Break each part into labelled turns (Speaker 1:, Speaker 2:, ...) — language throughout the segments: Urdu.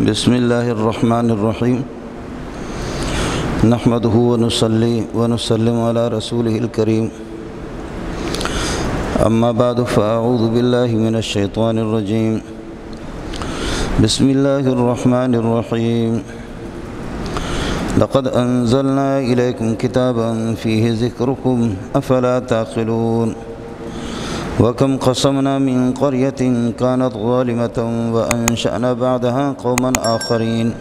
Speaker 1: بسم الله الرحمن الرحيم نحمده ونصلي ونسلم على رسوله الكريم أما بعد فأعوذ بالله من الشيطان الرجيم بسم الله الرحمن الرحيم لقد أنزلنا إليكم كتابا فيه ذكركم أفلا تعقلون وكم قصمنا من قرية كانت ظالمة وأنشأنا بعدها قوما آخرين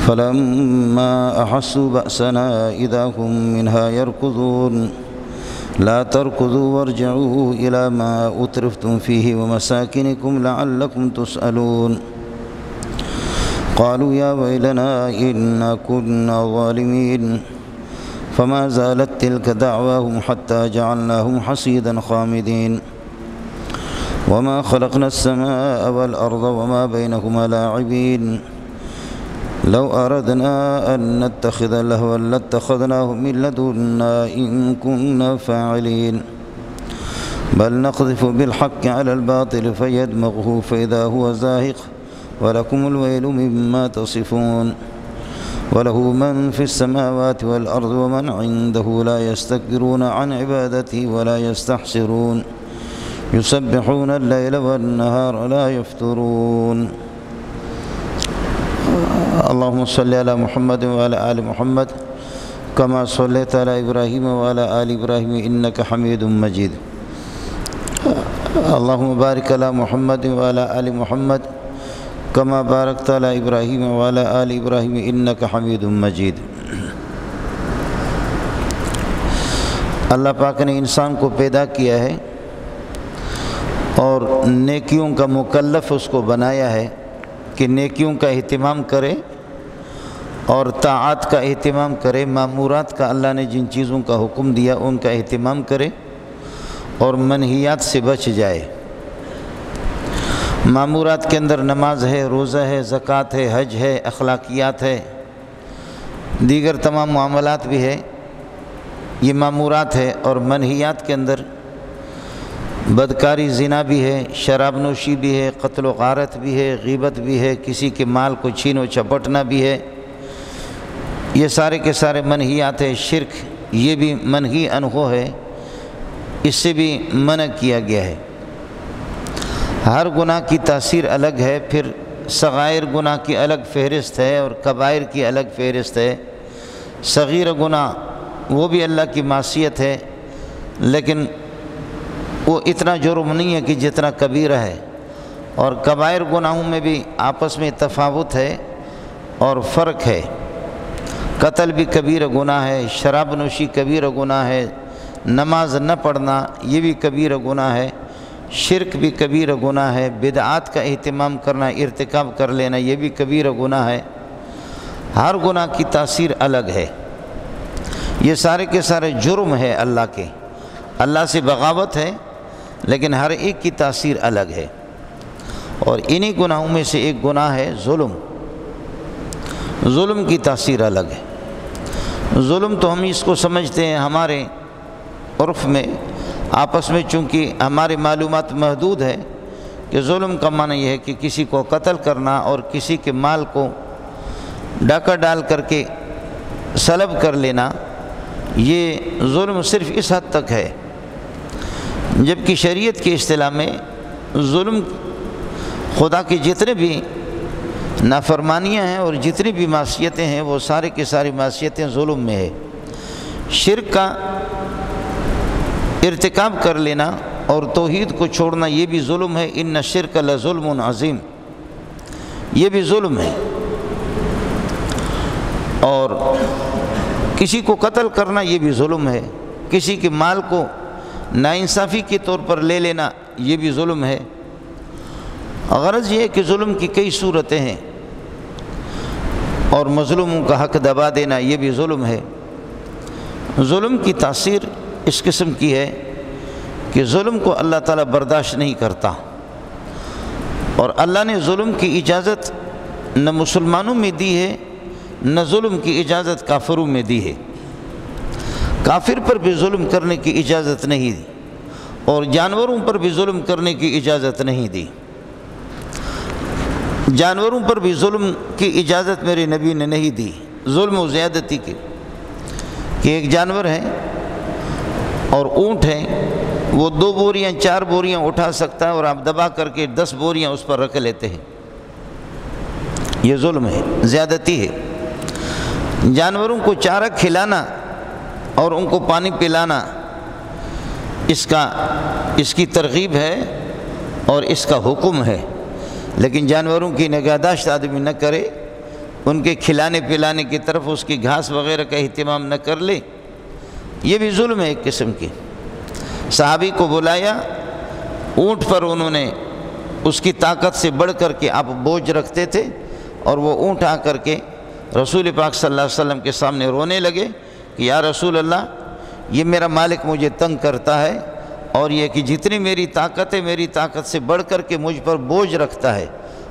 Speaker 1: فلما أحسوا بأسنا إذا هم منها يركضون لا تركضوا وارجعوا إلى ما أترفتم فيه ومساكنكم لعلكم تسألون قالوا يا ويلنا إنا كنا ظالمين فما زالت تلك دعواهم حتى جعلناهم حصيدا خامدين وما خلقنا السماء والأرض وما بينهما لاعبين لو أردنا أن نتخذ لهوا لاتخذناه من لدنا إن كنا فاعلين بل نقذف بالحق على الباطل فيدمغه فإذا هو زاهق ولكم الويل مما تصفون وله من في السماوات والأرض ومن عنده لا يستكبرون عن عبادته ولا يستحسرون يسبحون الليل والنهار لا يفترون اللهم صل على محمد وعلى آل محمد كما صليت على إبراهيم وعلى آل إبراهيم إنك حميد مجيد اللهم بارك على محمد وعلى آل محمد كما باركت على إبراهيم وعلى آل إبراهيم إنك حميد مجيد۔ اللہ پاک نے انسان کو پیدا کیا ہے اور نیکیوں کا مکلف اس کو بنایا ہے کہ نیکیوں کا اہتمام کرے اور طاعات کا اہتمام کرے، مامورات کا اللہ نے جن چیزوں کا حکم دیا ان کا اہتمام کرے اور منہیات سے بچ جائے۔ مامورات کے اندر نماز ہے، روزہ ہے، زکوٰۃ ہے، حج ہے، اخلاقیات ہے، دیگر تمام معاملات بھی ہے، یہ مامورات ہے۔ اور منہیات کے اندر بدکاری، زنا بھی ہے، شراب نوشی بھی ہے، قتل و غارت بھی ہے، غیبت بھی ہے، کسی کے مال کو چھین و چپٹنا بھی ہے، یہ سارے کے سارے منہیات ہے۔ شرک یہ بھی منہی عنہ ہے، اس سے بھی منع کیا گیا ہے۔ ہر گناہ کی تاثیر الگ ہے، پھر صغائر گناہ کی الگ فہرست ہے اور کبائر کی الگ فہرست ہے۔ صغیر گناہ وہ بھی اللہ کی معصیت ہے لیکن وہ اتنا جرم نہیں ہے کہ جتنا کبیرہ ہے، اور کبائر گناہوں میں بھی آپس میں تفاوت ہے اور فرق ہے۔ قتل بھی کبیرہ گناہ ہے، شراب نوشی کبیرہ گناہ ہے، نماز نہ پڑھنا یہ بھی کبیرہ گناہ ہے، شرک بھی کبیرہ گناہ ہے، بدعات کا اہتمام کرنا، ارتکاب کر لینا یہ بھی کبیرہ گناہ ہے۔ ہر گناہ کی تاثیر الگ ہے، یہ سارے کے سارے جرم ہے اللہ کے، اللہ سے بغاوت ہے لیکن ہر ایک کی تاثیر الگ ہے۔ اور انہی گناہوں میں سے ایک گناہ ہے ظلم۔ ظلم کی تاثیر الگ ہے۔ ظلم تو ہم اس کو سمجھتے ہیں ہمارے عرف میں، آپس میں چونکہ ہماری معلومات محدود ہے کہ ظلم کا معنی یہ ہے کہ کسی کو قتل کرنا اور کسی کے مال کو ڈاکہ ڈال کر کے سلب کر لینا، یہ ظلم صرف اس حد تک ہے۔ جبکہ شریعت کی اصطلاح میں ظلم خدا کی جتنے بھی نافرمانیاں ہیں اور جتنی بھی معصیتیں ہیں وہ سارے کی ساری معصیتیں ظلم میں ہے۔ شرک کا ارتکاب کر لینا اور توحید کو چھوڑنا یہ بھی ظلم ہے۔ ان الشرک لظلم عظیم، یہ بھی ظلم ہے۔ اور کسی کو قتل کرنا یہ بھی ظلم ہے، کسی کے مال کو ناانصافی کے طور پر لے لینا یہ بھی ظلم ہے۔ غرض یہ ہے کہ ظلم کی کئی صورتیں ہیں اور مظلوموں کا حق دبا دینا یہ بھی ظلم ہے۔ ظلم کی تاثیر اس قسم کی ہے کہ ظلم کو اللہ تعالیٰ برداشت نہیں کرتا، اور اللہ نے ظلم کی اجازت نہ مسلمانوں میں دی ہے نہ ظلم کی اجازت کافروں میں دی ہے۔ کافر پر بھی ظلم کرنے کی اجازت نہیں دی اور جانوروں پر بھی ظلم کرنے کی اجازت نہیں دی۔ جانوروں پر بھی ظلم کی اجازت میرے نبی نے نہیں دی، ظلم و زیادتی کی، کہ ایک جانور ہے اور اونٹ ہے، وہ 2 بوریاں 4 بوریاں اٹھا سکتا ہے اور آپ دبا کر کے 10 بوریاں اس پر رکھ لیتے ہیں، یہ ظلم ہے، زیادتی ہے۔ جانوروں کو چارہ کھلانا اور ان کو پانی پلانا اس کی ترغیب ہے اور اس کا حکم ہے، لیکن جانوروں کی نگہداشت آدمی نہ کرے، ان کے کھلانے پلانے کی طرف اس کی گھاس وغیرہ کا اہتمام نہ کر لے، یہ بھی ظلم ہے ایک قسم کی۔ صحابی کو بلایا، اونٹ پر انہوں نے اس کی طاقت سے بڑھ کر کے آپ بوجھ رکھتے تھے، اور وہ اونٹ آ کر کے رسول پاک صلی اللہ علیہ وسلم کے سامنے رونے لگے کہ یا رسول اللہ، یہ میرا مالک مجھے تنگ کرتا ہے، اور یہ کہ جتنی میری طاقت ہے میری طاقت سے بڑھ کر کے مجھ پر بوجھ رکھتا ہے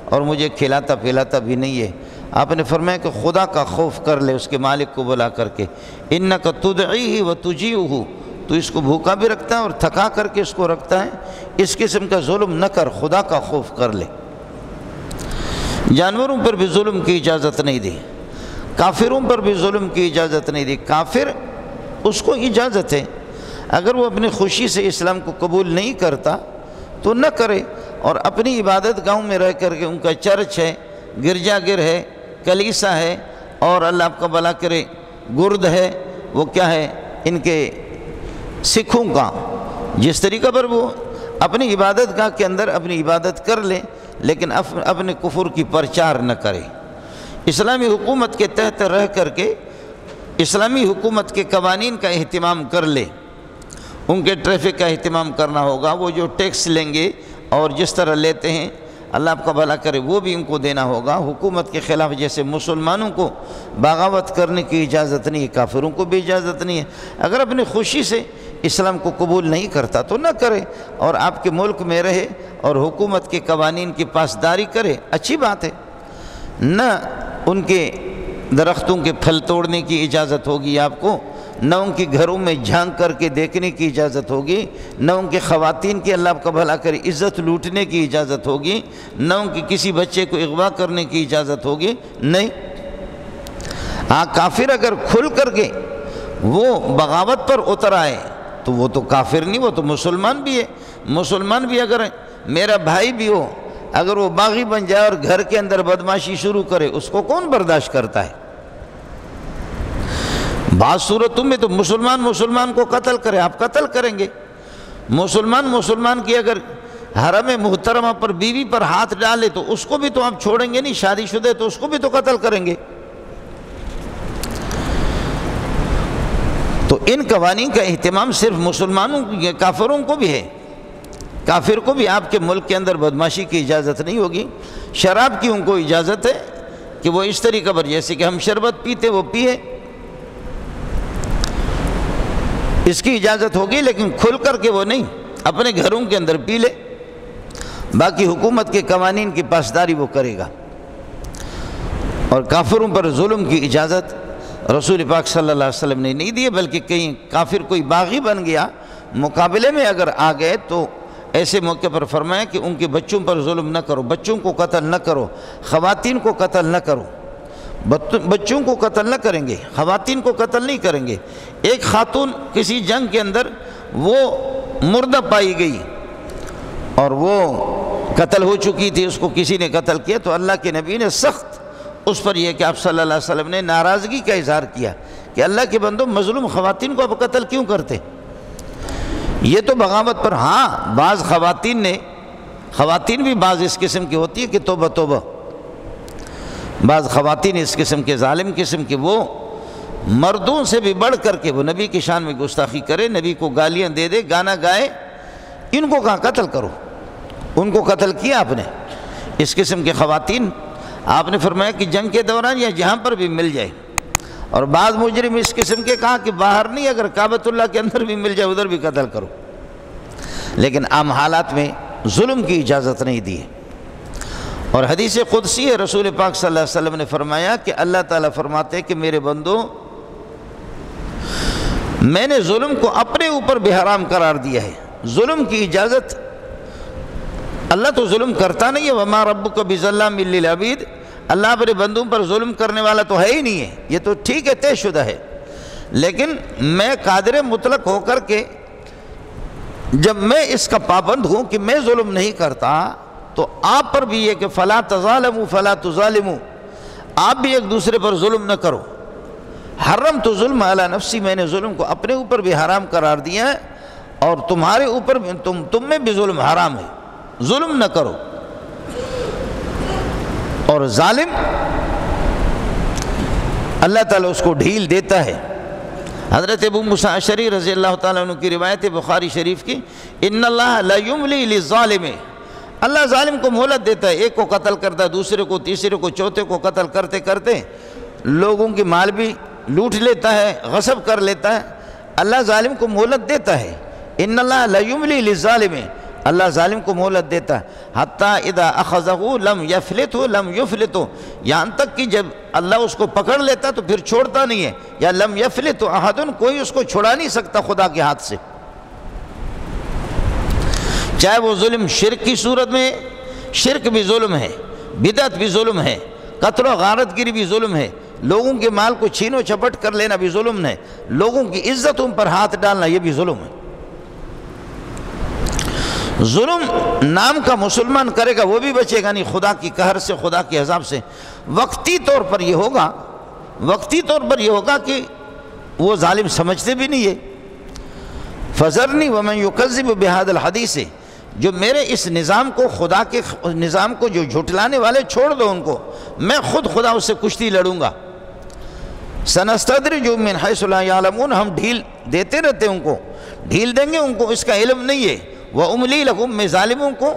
Speaker 1: اور مجھے کھلاتا پلاتا بھی نہیں ہے۔ آپ نے فرمایا کہ خدا کا خوف کر لے، اس کے مالک کو بلا کر کے، اِنَّكَ تُدْعِيهِ وَتُجِيعُهُ، تو اس کو بھوکا بھی رکھتا ہے اور تھکا کر کے اس کو رکھتا ہے، اس قسم کا ظلم نہ کر، خدا کا خوف کر لے۔ جانوروں پر بھی ظلم کی اجازت نہیں دی، کافروں پر بھی ظلم کی اجازت نہیں دی۔ کافر اس کو اجازت ہے، اگر وہ اپنی خوشی سے اسلام کو قبول نہیں کرتا تو نہ کرے، اور اپنی عبادت گاہوں میں رہ کر کے ان کا چرچ ہے، گرجا گر ہے، کلیسا ہے، اور اللہ آپ کا بھلا کرے گرد ہے، وہ کیا ہے ان کے سکھوں کا، جس طریقہ پر وہ اپنی عبادت گاہ کے اندر اپنی عبادت کر لے، لیکن اپنے کفر کی پرچار نہ کرے۔ اسلامی حکومت کے تحت رہ کر کے اسلامی حکومت کے قوانین کا اہتمام کر لے، ان کے ٹریفک کا اہتمام کرنا ہوگا، وہ جو ٹیکس لیں گے اور جس طرح لیتے ہیں اللہ آپ کا بھلا کرے وہ بھی ان کو دینا ہوگا۔ حکومت کے خلاف جیسے مسلمانوں کو بغاوت کرنے کی اجازت نہیں ہے، کافروں کو بھی اجازت نہیں ہے۔ اگر اپنی خوشی سے اسلام کو قبول نہیں کرتا تو نہ کرے، اور آپ کے ملک میں رہے اور حکومت کے قوانین کی پاسداری کرے، اچھی بات ہے۔ نہ ان کے درختوں کے پھل توڑنے کی اجازت ہوگی آپ کو، نہ ان کے گھروں میں جھانک کر کے دیکھنے کی اجازت ہوگی، نہ ان کے خواتین کی اللہ آپ کا بھلا کرے عزت لوٹنے کی اجازت ہوگی، نہ ان کے کسی بچے کو اغوا کرنے کی اجازت ہوگی، نہیں۔ ہاں کافر اگر کھل کر کے وہ بغاوت پر اتر آئے تو وہ تو کافر نہیں، وہ تو مسلمان بھی ہے۔ مسلمان بھی اگر میرا بھائی بھی ہو، اگر وہ باغی بن جائے اور گھر کے اندر بدماشی شروع کرے، اس کو کون برداشت کرتا ہے؟ بعض صورتوں میں تو مسلمان کو قتل کرے، آپ قتل کریں گے۔ مسلمان کی اگر حرم محترمہ پر بیوی پر ہاتھ ڈالے تو اس کو بھی تو آپ چھوڑیں گے نہیں، شادی شدہ تو اس کو بھی تو قتل کریں گے۔ تو ان قوانین کا اہتمام صرف مسلمانوں کافروں کو بھی ہے، کافر کو بھی آپ کے ملک کے اندر بدماشی کی اجازت نہیں ہوگی۔ شراب کی ان کو اجازت ہے کہ وہ اس طریقہ پر جیسے کہ ہم شربت پیتے وہ پیے، اس کی اجازت ہوگی، لیکن کھل کر کے وہ نہیں، اپنے گھروں کے اندر پی لے، باقی حکومت کے قوانین کی پاسداری وہ کرے گا۔ اور کافروں پر ظلم کی اجازت رسول پاک صلی اللہ علیہ وسلم نے نہیں دی، بلکہ کہیں کافر کوئی باغی بن گیا مقابلے میں اگر آ گئے تو ایسے موقع پر فرمایا کہ ان کے بچوں پر ظلم نہ کرو، بچوں کو قتل نہ کرو، خواتین کو قتل نہ کرو۔ بچوں کو قتل نہ کریں گے، خواتین کو قتل نہیں کریں گے۔ ایک خاتون کسی جنگ کے اندر وہ مردہ پائی گئی اور وہ قتل ہو چکی تھی، اس کو کسی نے قتل کیا، تو اللہ کے نبی نے سخت اس پر یہ کہ آپ صلی اللہ علیہ وسلم نے ناراضگی کا اظہار کیا کہ اللہ کے بندو مظلوم خواتین کو آپ قتل کیوں کرتے؟ یہ تو بغاوت پر۔ ہاں بعض خواتین بھی بعض اس قسم کی ہوتی ہے کہ توبہ توبہ، بعض خواتین اس قسم کے ظالم قسم کے وہ مردوں سے بھی بڑھ کر کے وہ نبی کی شان میں گستاخی کرے، نبی کو گالیاں دے دے، گانا گائے، ان کو کہاں قتل کرو؟ ان کو قتل کیا آپ نے؟ اس قسم کے خواتین آپ نے فرمایا کہ جنگ کے دوران یا جہاں پر بھی مل جائے، اور بعض مجرم اس قسم کے کہا کہ باہر نہیں، اگر کعبۃ اللہ کے اندر بھی مل جائے ادھر بھی قتل کرو، لیکن عام حالات میں ظلم کی اجازت نہیں دی ہے۔ اور حدیث قدسی ہے، رسول پاک صلی اللہ علیہ وسلم نے فرمایا کہ اللہ تعالیٰ فرماتے ہیں کہ میرے بندو، میں نے ظلم کو اپنے اوپر بے حرام قرار دیا ہے۔ ظلم کی اجازت اللہ تو ظلم کرتا نہیں ہے، وما ربک بظلام للعبید، اللہ اپنے بندوں پر ظلم کرنے والا تو ہے ہی نہیں ہے، یہ تو ٹھیک ہے طے شدہ ہے، لیکن میں قادر مطلق ہو کر کے جب میں اس کا پابند ہوں کہ میں ظلم نہیں کرتا، تو آپ پر بھی یہ کہ فلا تظالموا فلا تظالموا، آپ بھی ایک دوسرے پر ظلم نہ کرو، حرمت ظلم علی نفسی، میں نے ظلم کو اپنے اوپر بھی حرام قرار دیا ہے، اور تمہارے اوپر بھی تم میں بھی ظلم حرام ہے، ظلم نہ کرو۔ اور ظالم اللہ تعالیٰ اس کو ڈھیل دیتا ہے۔ حضرت ابو موسیٰ اشعری رضی اللہ تعالیٰ عنہ کی روایت بخاری شریف کی، ان اللہ لا یملی للظالم، اللہ ظالم کو مہلت دیتا ہے، ایک کو قتل کرتا ہے، دوسرے کو، تیسرے کو، چوتھے کو قتل کرتے کرتے لوگوں کی مال بھی لوٹ لیتا ہے، غصب کر لیتا ہے، اللہ ظالم کو مہلت دیتا ہے۔ ان اللہ لا یملی للظالم، اللہ ظالم کو مہلت دیتا ہے، حتیٰ اذا اخذہ لم یفلتہ، یہاں تک کہ جب اللہ اس کو پکڑ لیتا تو پھر چھوڑتا نہیں ہے، یا لم یفلتہ احد، کوئی اس کو چھڑا نہیں سکتا خدا کے ہاتھ سے، چاہے وہ ظلم شرک کی صورت میں، شرک بھی ظلم ہے، بدعت بھی ظلم ہے، قتل و غارت گری بھی ظلم ہے، لوگوں کے مال کو چھینو چھپٹ کر لینا بھی ظلم ہے، لوگوں کی عزتوں پر ہاتھ ڈالنا یہ بھی ظلم ہے۔ ظلم نام کا مسلمان کرے گا وہ بھی بچے گا نہیں خدا کی قہر سے، خدا کے عذاب سے۔ وقتی طور پر یہ ہوگا کہ وہ ظالم سمجھتے بھی نہیں ہے۔ فذرنی ومن یکذب بہذا الحدیث، جو میرے اس نظام کو، خدا کے نظام کو جو جھٹلانے والے، چھوڑ دو ان کو، میں خود خدا اس سے کشتی لڑوں گا۔ سنستدرجہم من حیث لا یعلمون، ہم ڈھیل دیتے رہتے ان کو، ڈھیل دیں گے ان کو، اس کا علم نہیں ہے۔ وَأُمْلِي لَهُمْ، میں ظالموں کو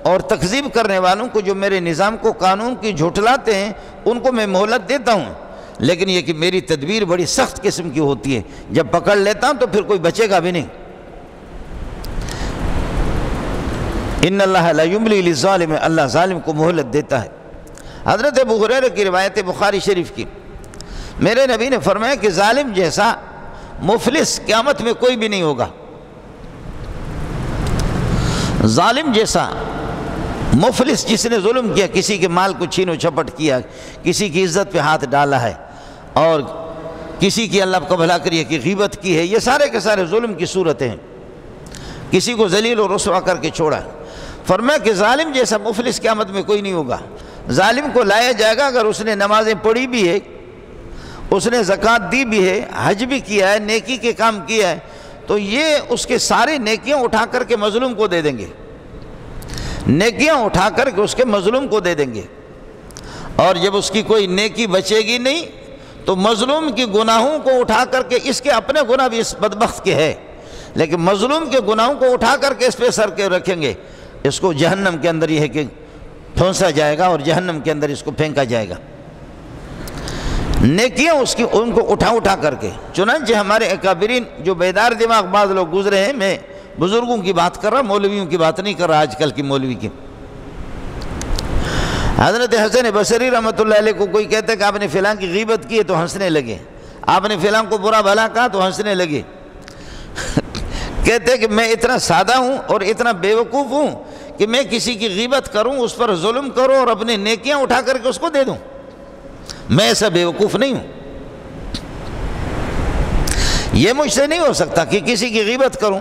Speaker 1: اور تکذیب کرنے والوں کو، جو میرے نظام کو، قانون کی جھٹلاتے ہیں، ان کو میں مہلت دیتا ہوں، لیکن یہ کہ میری تدبیر بڑی سخت قسم کی ہوتی ہے، جب پکڑ لیتا ہوں تو پھر کوئی بچے گا بھی نہیں۔ ان اللہ لا یملی للظالم، اللہ ظالم کو مہلت دیتا ہے۔ حضرت ابو ہریرہ کی روایت بخاری شریف کی، میرے نبی نے فرمایا کہ ظالم جیسا مفلس قیامت میں کوئی بھی نہیں ہوگا، ظالم جیسا مفلس، جس نے ظلم کیا، کسی کے مال کو چھینو چھپٹ کیا، کسی کی عزت پہ ہاتھ ڈالا ہے، اور کسی کی اللہ کا بھلا کریے کہ غیبت کی ہے، یہ سارے کے سارے ظلم کی صورتیں ہیں، کسی کو ذلیل و رسوا کر کے چھوڑا ہے۔ فرمایا کہ ظالم جیسا مفلس قیامت میں کوئی نہیں ہوگا۔ ظالم کو لایا جائے گا اگر اس نے نمازیں پڑھی بھی ہے، اس نے زکوٰۃ دی بھی ہے، حج بھی کیا ہے، نیکی کے کام کیا ہے، تو یہ اس کے سارے نیکیاں اٹھا کر کے مظلوم کو دے دیں گے، نیکیاں اٹھا کر کے اس کے مظلوم کو دے دیں گے، اور جب اس کی کوئی نیکی بچے گی نہیں تو مظلوم کی گناہوں کو اٹھا کر کے، اس کے اپنے گناہ بھی اس بدبخت کے ہے، لیکن مظلوم کے گناہوں کو اٹھا کر کے اس پہ سر کے رکھیں گے، اس کو جہنم کے اندر یہ ہے کہ پھونسا جائے گا اور جہنم کے اندر اس کو پھینکا جائے گا۔ نیکیاں اس کی ان کو اٹھا کر کے، چنانچہ ہمارے اکابرین جو بیدار دماغ بعض لوگ گزرے ہیں، میں بزرگوں کی بات کر رہا، مولویوں کی بات نہیں کر رہا، آج کل کی مولوی کی۔ حضرت حسن بصری رحمۃ اللہ علیہ کو کوئی کہتا ہے کہ آپ نے فلاں کی غیبت کی ہے تو ہنسنے لگے، آپ نے فلاں کو برا بھلا کہا تو ہنسنے لگے۔ کہتے ہیں کہ میں اتنا سادہ ہوں اور اتنا بیوقوف ہوں کہ میں کسی کی غیبت کروں، اس پر ظلم کروں اور اپنی نیکیاں اٹھا کر کے اس کو دے دوں، میں ایسا بیوقوف نہیں ہوں، یہ مجھ سے نہیں ہو سکتا کہ کسی کی غیبت کروں،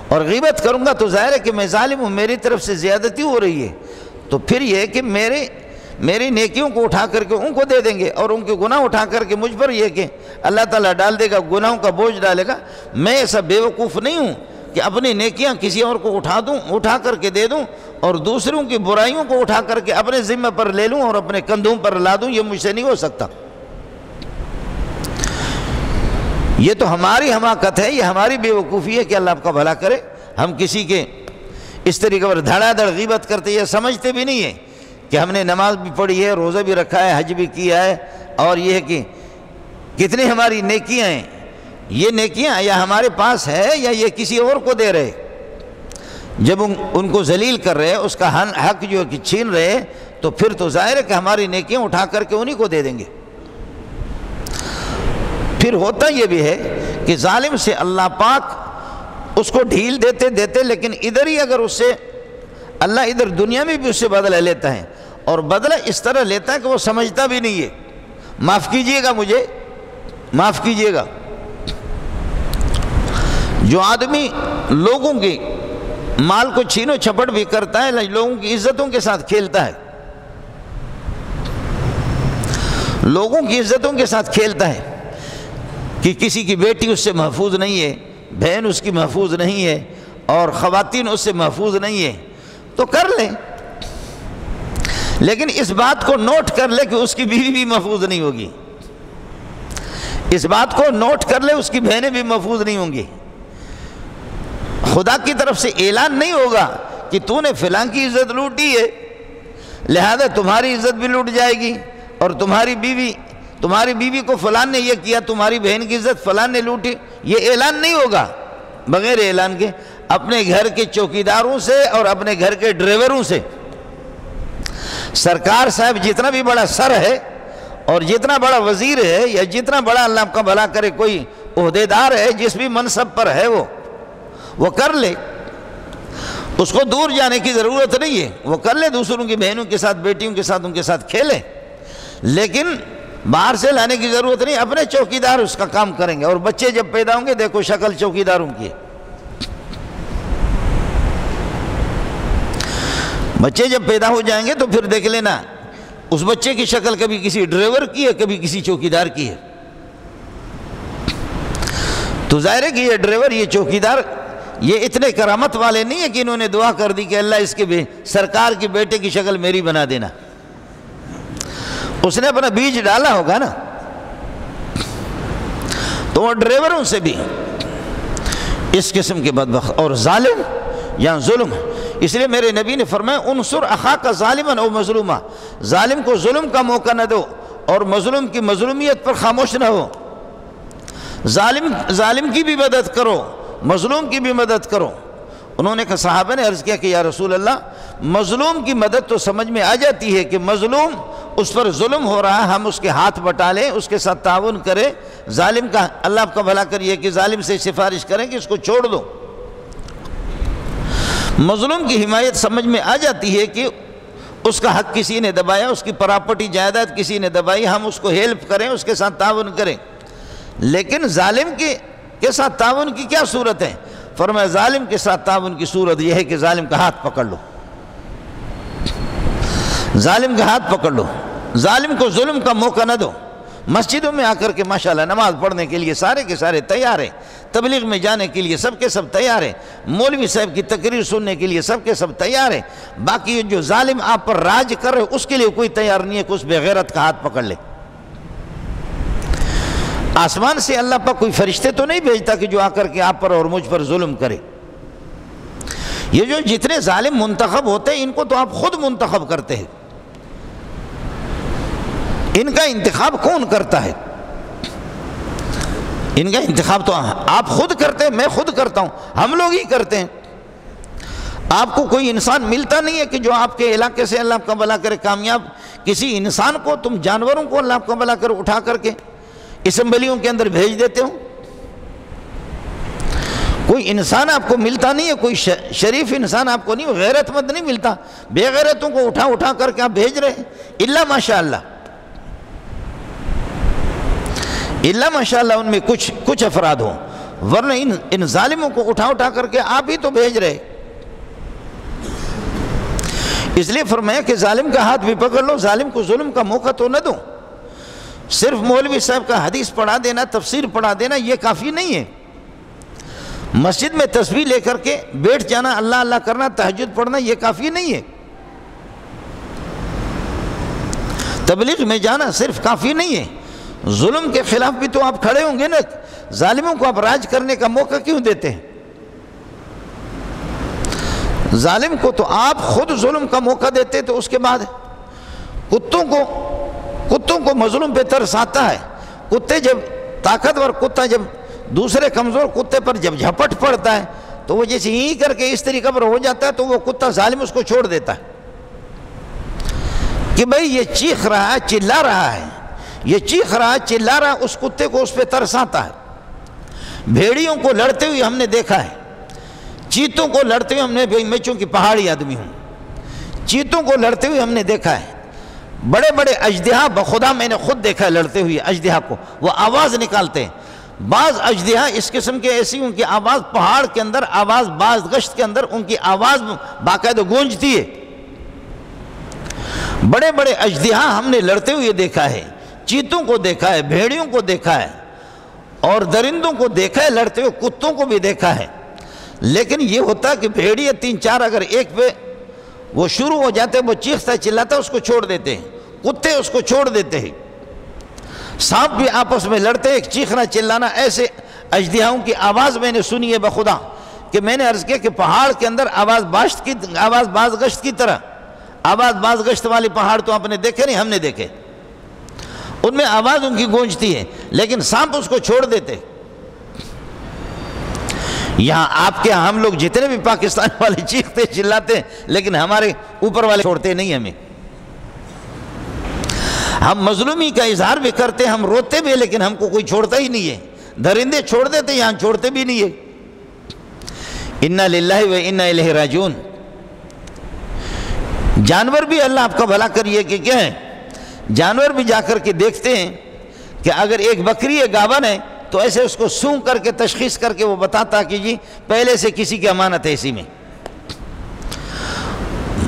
Speaker 1: اور غیبت کروں گا تو ظاہر ہے کہ میں ظالم ہوں، میری طرف سے زیادتی ہو رہی ہے، تو پھر یہ ہے کہ میری نیکیوں کو اٹھا کر کے ان کو دے دیں گے، اور ان کے گناہ اٹھا کر کے مجھ پر یہ کہ اللہ تعالیٰ ڈال دے گا، گناہوں کا بوجھ ڈالے گا۔ میں ایسا بیوقوف نہیں ہوں کہ اپنی نیکیاں کسی اور کو اٹھا کر کے دے دوں، اور دوسروں کی برائیوں کو اٹھا کر کے اپنے ذمہ پر لے لوں اور اپنے کندھوں پر لا دوں، یہ مجھ سے نہیں ہو سکتا۔ یہ تو ہماری حماقت ہے، یہ ہماری بیوقوفی ہے کہ اللہ آپ کا بھلا کرے، ہم کسی کے اس طریقے پر دھڑا دھڑ غیبت کرتے، یہ سمجھتے بھی نہیں ہے کہ ہم نے نماز بھی پڑھی ہے، روزہ بھی رکھا ہے، حج بھی کیا ہے، اور یہ ہے کہ کتنی ہماری نیکیاں ہیں، یہ نیکیاں یا ہمارے پاس ہے یا یہ کسی اور کو دے رہے۔ جب ان کو ذلیل کر رہے، اس کا حق جو ہے کہ چھین رہے، تو پھر تو ظاہر ہے کہ ہماری نیکیاں اٹھا کر کے انہی کو دے دیں گے۔ پھر ہوتا یہ بھی ہے کہ ظالم سے اللہ پاک اس کو ڈھیل دیتے، لیکن ادھر ہی اگر اس سے اللہ ادھر دنیا میں بھی اس سے بدلہ لیتا ہے، اور بدلہ اس طرح لیتا ہے کہ وہ سمجھتا بھی نہیں ہے۔ معاف کیجئے گا، مجھے معاف کیجئے گا، جو آدمی لوگوں کے مال کو چھینو چھپٹ بھی کرتا ہے، لوگوں کی عزتوں کے ساتھ کھیلتا ہے، لوگوں کی عزتوں کے ساتھ کھیلتا ہے، کہ کسی کی بیٹی اس سے محفوظ نہیں ہے، بہن اس کی محفوظ نہیں ہے، اور خواتین اس سے محفوظ نہیں ہے، تو کر لے، لیکن اس بات کو نوٹ کر لے کہ اس کی بیوی بھی محفوظ نہیں ہوگی، اس بات کو نوٹ کر لے اس کی بہنیں بھی محفوظ نہیں ہوں گی۔ خدا کی طرف سے اعلان نہیں ہوگا کہ تو نے فلاں کی عزت لوٹی ہے لہذا تمہاری عزت بھی لوٹ جائے گی، اور تمہاری بیوی کو فلاں نے یہ کیا، تمہاری بہن کی عزت فلاں نے لوٹی، یہ اعلان نہیں ہوگا۔ بغیر اعلان کے اپنے گھر کے چوکیداروں سے اور اپنے گھر کے ڈرائیوروں سے، سرکار صاحب جتنا بھی بڑا سر ہے اور جتنا بڑا وزیر ہے یا جتنا بڑا اللہ آپ کا بھلا کرے کوئی عہدیدار ہے، جس بھی منصب پر ہے وہ کر لے، اس کو دور جانے کی ضرورت نہیں ہے، وہ کر لے، دوسروں کی بہنوں کے ساتھ، بیٹیوں کے ساتھ، ان کے ساتھ کھیلے، لیکن باہر سے لانے کی ضرورت نہیں، اپنے چوکیدار اس کا کام کریں گے۔ اور بچے جب پیدا ہوں گے دیکھو شکل چوکیداروں کی، بچے جب پیدا ہو جائیں گے تو پھر دیکھ لینا اس بچے کی شکل کبھی کسی ڈرائیور کی ہے، کبھی کسی چوکیدار کی ہے، تو ظاہر ہے کہ یہ ڈرائیور، یہ چوکیدار، یہ اتنے کرامت والے نہیں ہیں کہ انہوں نے دعا کر دی کہ اللہ اس کے سرکار کے بیٹے کی شکل میری بنا دینا، اس نے اپنا بیج ڈالا ہوگا نا، تو وہ ڈرائیوروں سے بھی اس قسم کے بدبخت اور ظالم یا ظلم، اس لیے میرے نبی نے فرمایا انصر اخاک ظالما او مظلوما، ظالم کو ظلم کا موقع نہ دو اور مظلوم کی مظلومیت پر خاموش نہ ہو، ظالم کی بھی مدد کرو، مظلوم کی بھی مدد کرو۔ انہوں نے کہا، صحابہ نے عرض کیا کہ یا رسول اللہ، مظلوم کی مدد تو سمجھ میں آ جاتی ہے کہ مظلوم اس پر ظلم ہو رہا ہے، ہم اس کے ہاتھ بٹا لیں، اس کے ساتھ تعاون کریں، ظالم کا اللہ آپ کا بھلا کریے کہ ظالم سے سفارش کریں کہ اس کو چھوڑ دو۔ مظلوم کی حمایت سمجھ میں آ جاتی ہے کہ اس کا حق کسی نے دبایا، اس کی پراپرٹی جائیداد کسی نے دبائی، ہم اس کو ہیلپ کریں، اس کے ساتھ تعاون کریں، لیکن ظالم کے ساتھ تعاون کی کیا صورت ہے؟ فرمایا ظالم کے ساتھ تعاون کی صورت یہ ہے کہ ظالم کا ہاتھ پکڑ لو، ظالم کا ہاتھ پکڑ لو، ظالم کو ظلم کا موقع نہ دو۔ مسجدوں میں آ کر کے ماشاءاللہ نماز پڑھنے کے لیے سارے کے سارے تیار ہیں، تبلیغ میں جانے کے لیے سب کے سب تیار ہیں، مولوی صاحب کی تقریر سننے کے لیے سب کے سب تیار ہیں، باقی جو ظالم آپ پر راج کر رہے اس کے لیے کوئی تیار نہیں ہے کہ اس بے غیرت کا ہاتھ پکڑ لے۔ آسمان سے اللہ پاک کوئی فرشتے تو نہیں بھیجتا کہ جو آ کر کے آپ پر اور مجھ پر ظلم کرے۔ یہ جو جتنے ظالم منتخب ہوتے ہیں ان کو تو آپ خود منتخب کرتے ہیں، ان کا انتخاب کون کرتا ہے؟ ان کا انتخاب تو آپ خود کرتے ہیں، میں خود کرتا ہوں، ہم لوگ ہی کرتے ہیں۔ آپ کو کوئی انسان ملتا نہیں ہے کہ جو آپ کے علاقے سے اللہ آپ کا بھلا کرے کامیاب، کسی انسان کو تم جانوروں کو اللہ آپ کا بھلا کرے اٹھا کر کے اسمبلیوں کے اندر بھیج دیتے ہو، کوئی انسان آپ کو ملتا نہیں ہے، کوئی شریف انسان آپ کو نہیں، غیرت مند نہیں ملتا، بے غیرتوں کو اٹھا کر کے آپ بھیج رہے ہیں، الا ماشاءاللہ ان میں کچھ افراد ہوں، ورنہ ان ظالموں کو اٹھا کر کے آپ ہی تو بھیج رہے۔ اس لیے فرمایا کہ ظالم کا ہاتھ بھی پکڑ لو، ظالم کو ظلم کا موقع تو نہ دو۔ صرف مولوی صاحب کا حدیث پڑھا دینا، تفسیر پڑھا دینا یہ کافی نہیں ہے، مسجد میں تسبیح لے کر کے بیٹھ جانا، اللہ اللہ کرنا، تہجد پڑھنا یہ کافی نہیں ہے، تبلیغ میں جانا صرف کافی نہیں ہے، ظلم کے خلاف بھی تو آپ کھڑے ہوں گے نا، ظالموں کو آپ راج کرنے کا موقع کیوں دیتے ہیں؟ ظالم کو تو آپ خود ظلم کا موقع دیتے، تو اس کے بعد کتوں کو مظلوم پہ ترس آتا ہے، کتے جب طاقتور کتا جب دوسرے کمزور کتے پر جب جھپٹ پڑتا ہے تو وہ جیسے ہی کر کے اس طریقے پر ہو جاتا ہے تو وہ کتا ظالم اس کو چھوڑ دیتا ہے کہ بھئی یہ چیخ رہا ہے، چلا رہا ہے، یہ چیخ رہا ہے، چلا رہا ہے، اس کتے کو اس پہ ترس آتا ہے۔ بھیڑیوں کو لڑتے ہوئے ہم نے دیکھا ہے، چیتوں کو لڑتے ہوئے ہم نے، میں چونکہ پہاڑی آدمی ہوں، چیتوں کو لڑتے ہوئے ہم نے دیکھا ہے، بڑے بڑے اژدہا بخدا میں نے خود دیکھا ہے لڑتے ہوئے اژدہا کو، وہ آواز نکالتے ہیں۔ بعض اژدہا اس قسم کے ایسی ان کی آواز پہاڑ کے اندر آواز، بعض گشت کے اندر ان کی آواز باقاعدہ گونجتی ہے۔ بڑے بڑے اژدہا ہم نے لڑتے ہوئے دیکھا ہے، چیتوں کو دیکھا ہے، بھیڑیوں کو دیکھا ہے، اور درندوں کو دیکھا ہے لڑتے ہوئے، کتوں کو بھی دیکھا ہے۔ لیکن یہ ہوتا کہ بھیڑیے 3-4 اگر ایک پہ وہ شروع ہو جاتے، وہ چیختا چلاتا اس کو چھوڑ دیتے ہیں، کتے اس کو چھوڑ دیتے ہیں، سانپ بھی آپس میں لڑتے، ایک چیخنا چلانا، ایسے اژدہاؤں کی آواز میں نے سنی ہے بخدا کہ میں نے عرض کیا کہ پہاڑ کے اندر آواز باز گشت کی طرح، آواز باز گشت والی پہاڑ تو آپ نے دیکھے نہیں، ہم نے دیکھے، ان میں آواز ان کی گونجتی ہے، لیکن سانپ اس کو چھوڑ دیتے۔ یہاں آپ کے ہم لوگ جتنے بھی پاکستان والے چیختے چلاتے ہیں، لیکن ہمارے اوپر والے چھوڑتے نہیں ہمیں۔ ہم مظلومی کا اظہار بھی کرتے ہیں، ہم روتے بھی، لیکن ہم کو کوئی چھوڑتا ہی نہیں ہے۔ درندے چھوڑ دیتے، یہاں چھوڑتے بھی نہیں ہے۔ انا للہ و انا الیہ راجعون۔ جانور بھی اللہ آپ کا بھلا کریے کہ کیا ہے، جانور بھی جا کر کے دیکھتے ہیں کہ اگر ایک بکری ہے گاون ہے تو ایسے اس کو سونگ کر کے تشخیص کر کے وہ بتاتا کہ جی پہلے سے کسی کی امانت ہے اسی میں،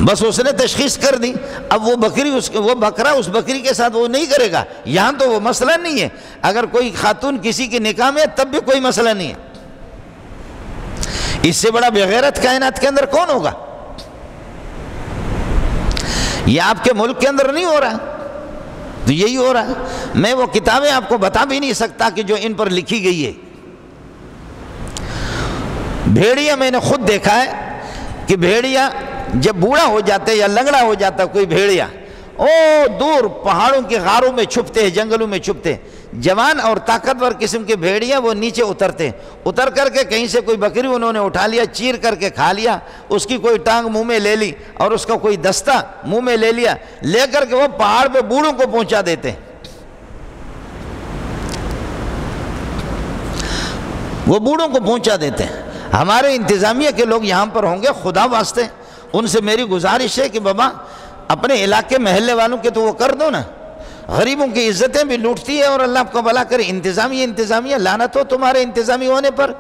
Speaker 1: بس اس نے تشخیص کر دی۔ اب وہ بکری وہ بکرا اس بکری کے ساتھ وہ نہیں کرے گا، یہاں تو وہ مسئلہ نہیں ہے۔ اگر کوئی خاتون کسی کی نکاح میں تب بھی کوئی مسئلہ نہیں ہے، اس سے بڑا بغیرت کائنات کے اندر کون ہوگا؟ یہ آپ کے ملک کے اندر نہیں ہو رہا، تو یہی ہو رہا ہے۔ میں وہ کتابیں آپ کو بتا بھی نہیں سکتا کہ جو ان پر لکھی گئی ہے۔ بھیڑیا میں نے خود دیکھا ہے کہ بھیڑیا جب بوڑھا ہو جاتا ہے یا لنگڑا ہو جاتا ہے کوئی بھیڑیا، دور پہاڑوں کے غاروں میں چھپتے ہیں، جنگلوں میں چھپتے ہیں۔ جوان اور طاقتور قسم کے بھیڑیا وہ نیچے اترتے ہیں، اتر کر کے کہیں سے کوئی بکری انہوں نے اٹھا لیا، چیر کر کے کھا لیا، اس کی کوئی ٹانگ منہ میں لے لی اور اس کا کوئی دستہ منہ میں لے لیا، لے کر کے وہ پہاڑ پہ بوڑھوں کو پہنچا دیتے ہیں۔ وہ بوڑھوں کو پہنچا دیتے ہیں۔ ہمارے انتظامیہ کے لوگ یہاں پر ہوں گے، خدا واسطے ان سے میری گزارش ہے کہ بابا اپنے علاقے محلے والوں کے تو وہ کر دو نا، غریبوں کی عزتیں بھی لوٹتی ہے، اور اللہ آپ کو بھلا کرے۔ انتظامیہ لعنت ہو تمہارے انتظامی ہونے پر۔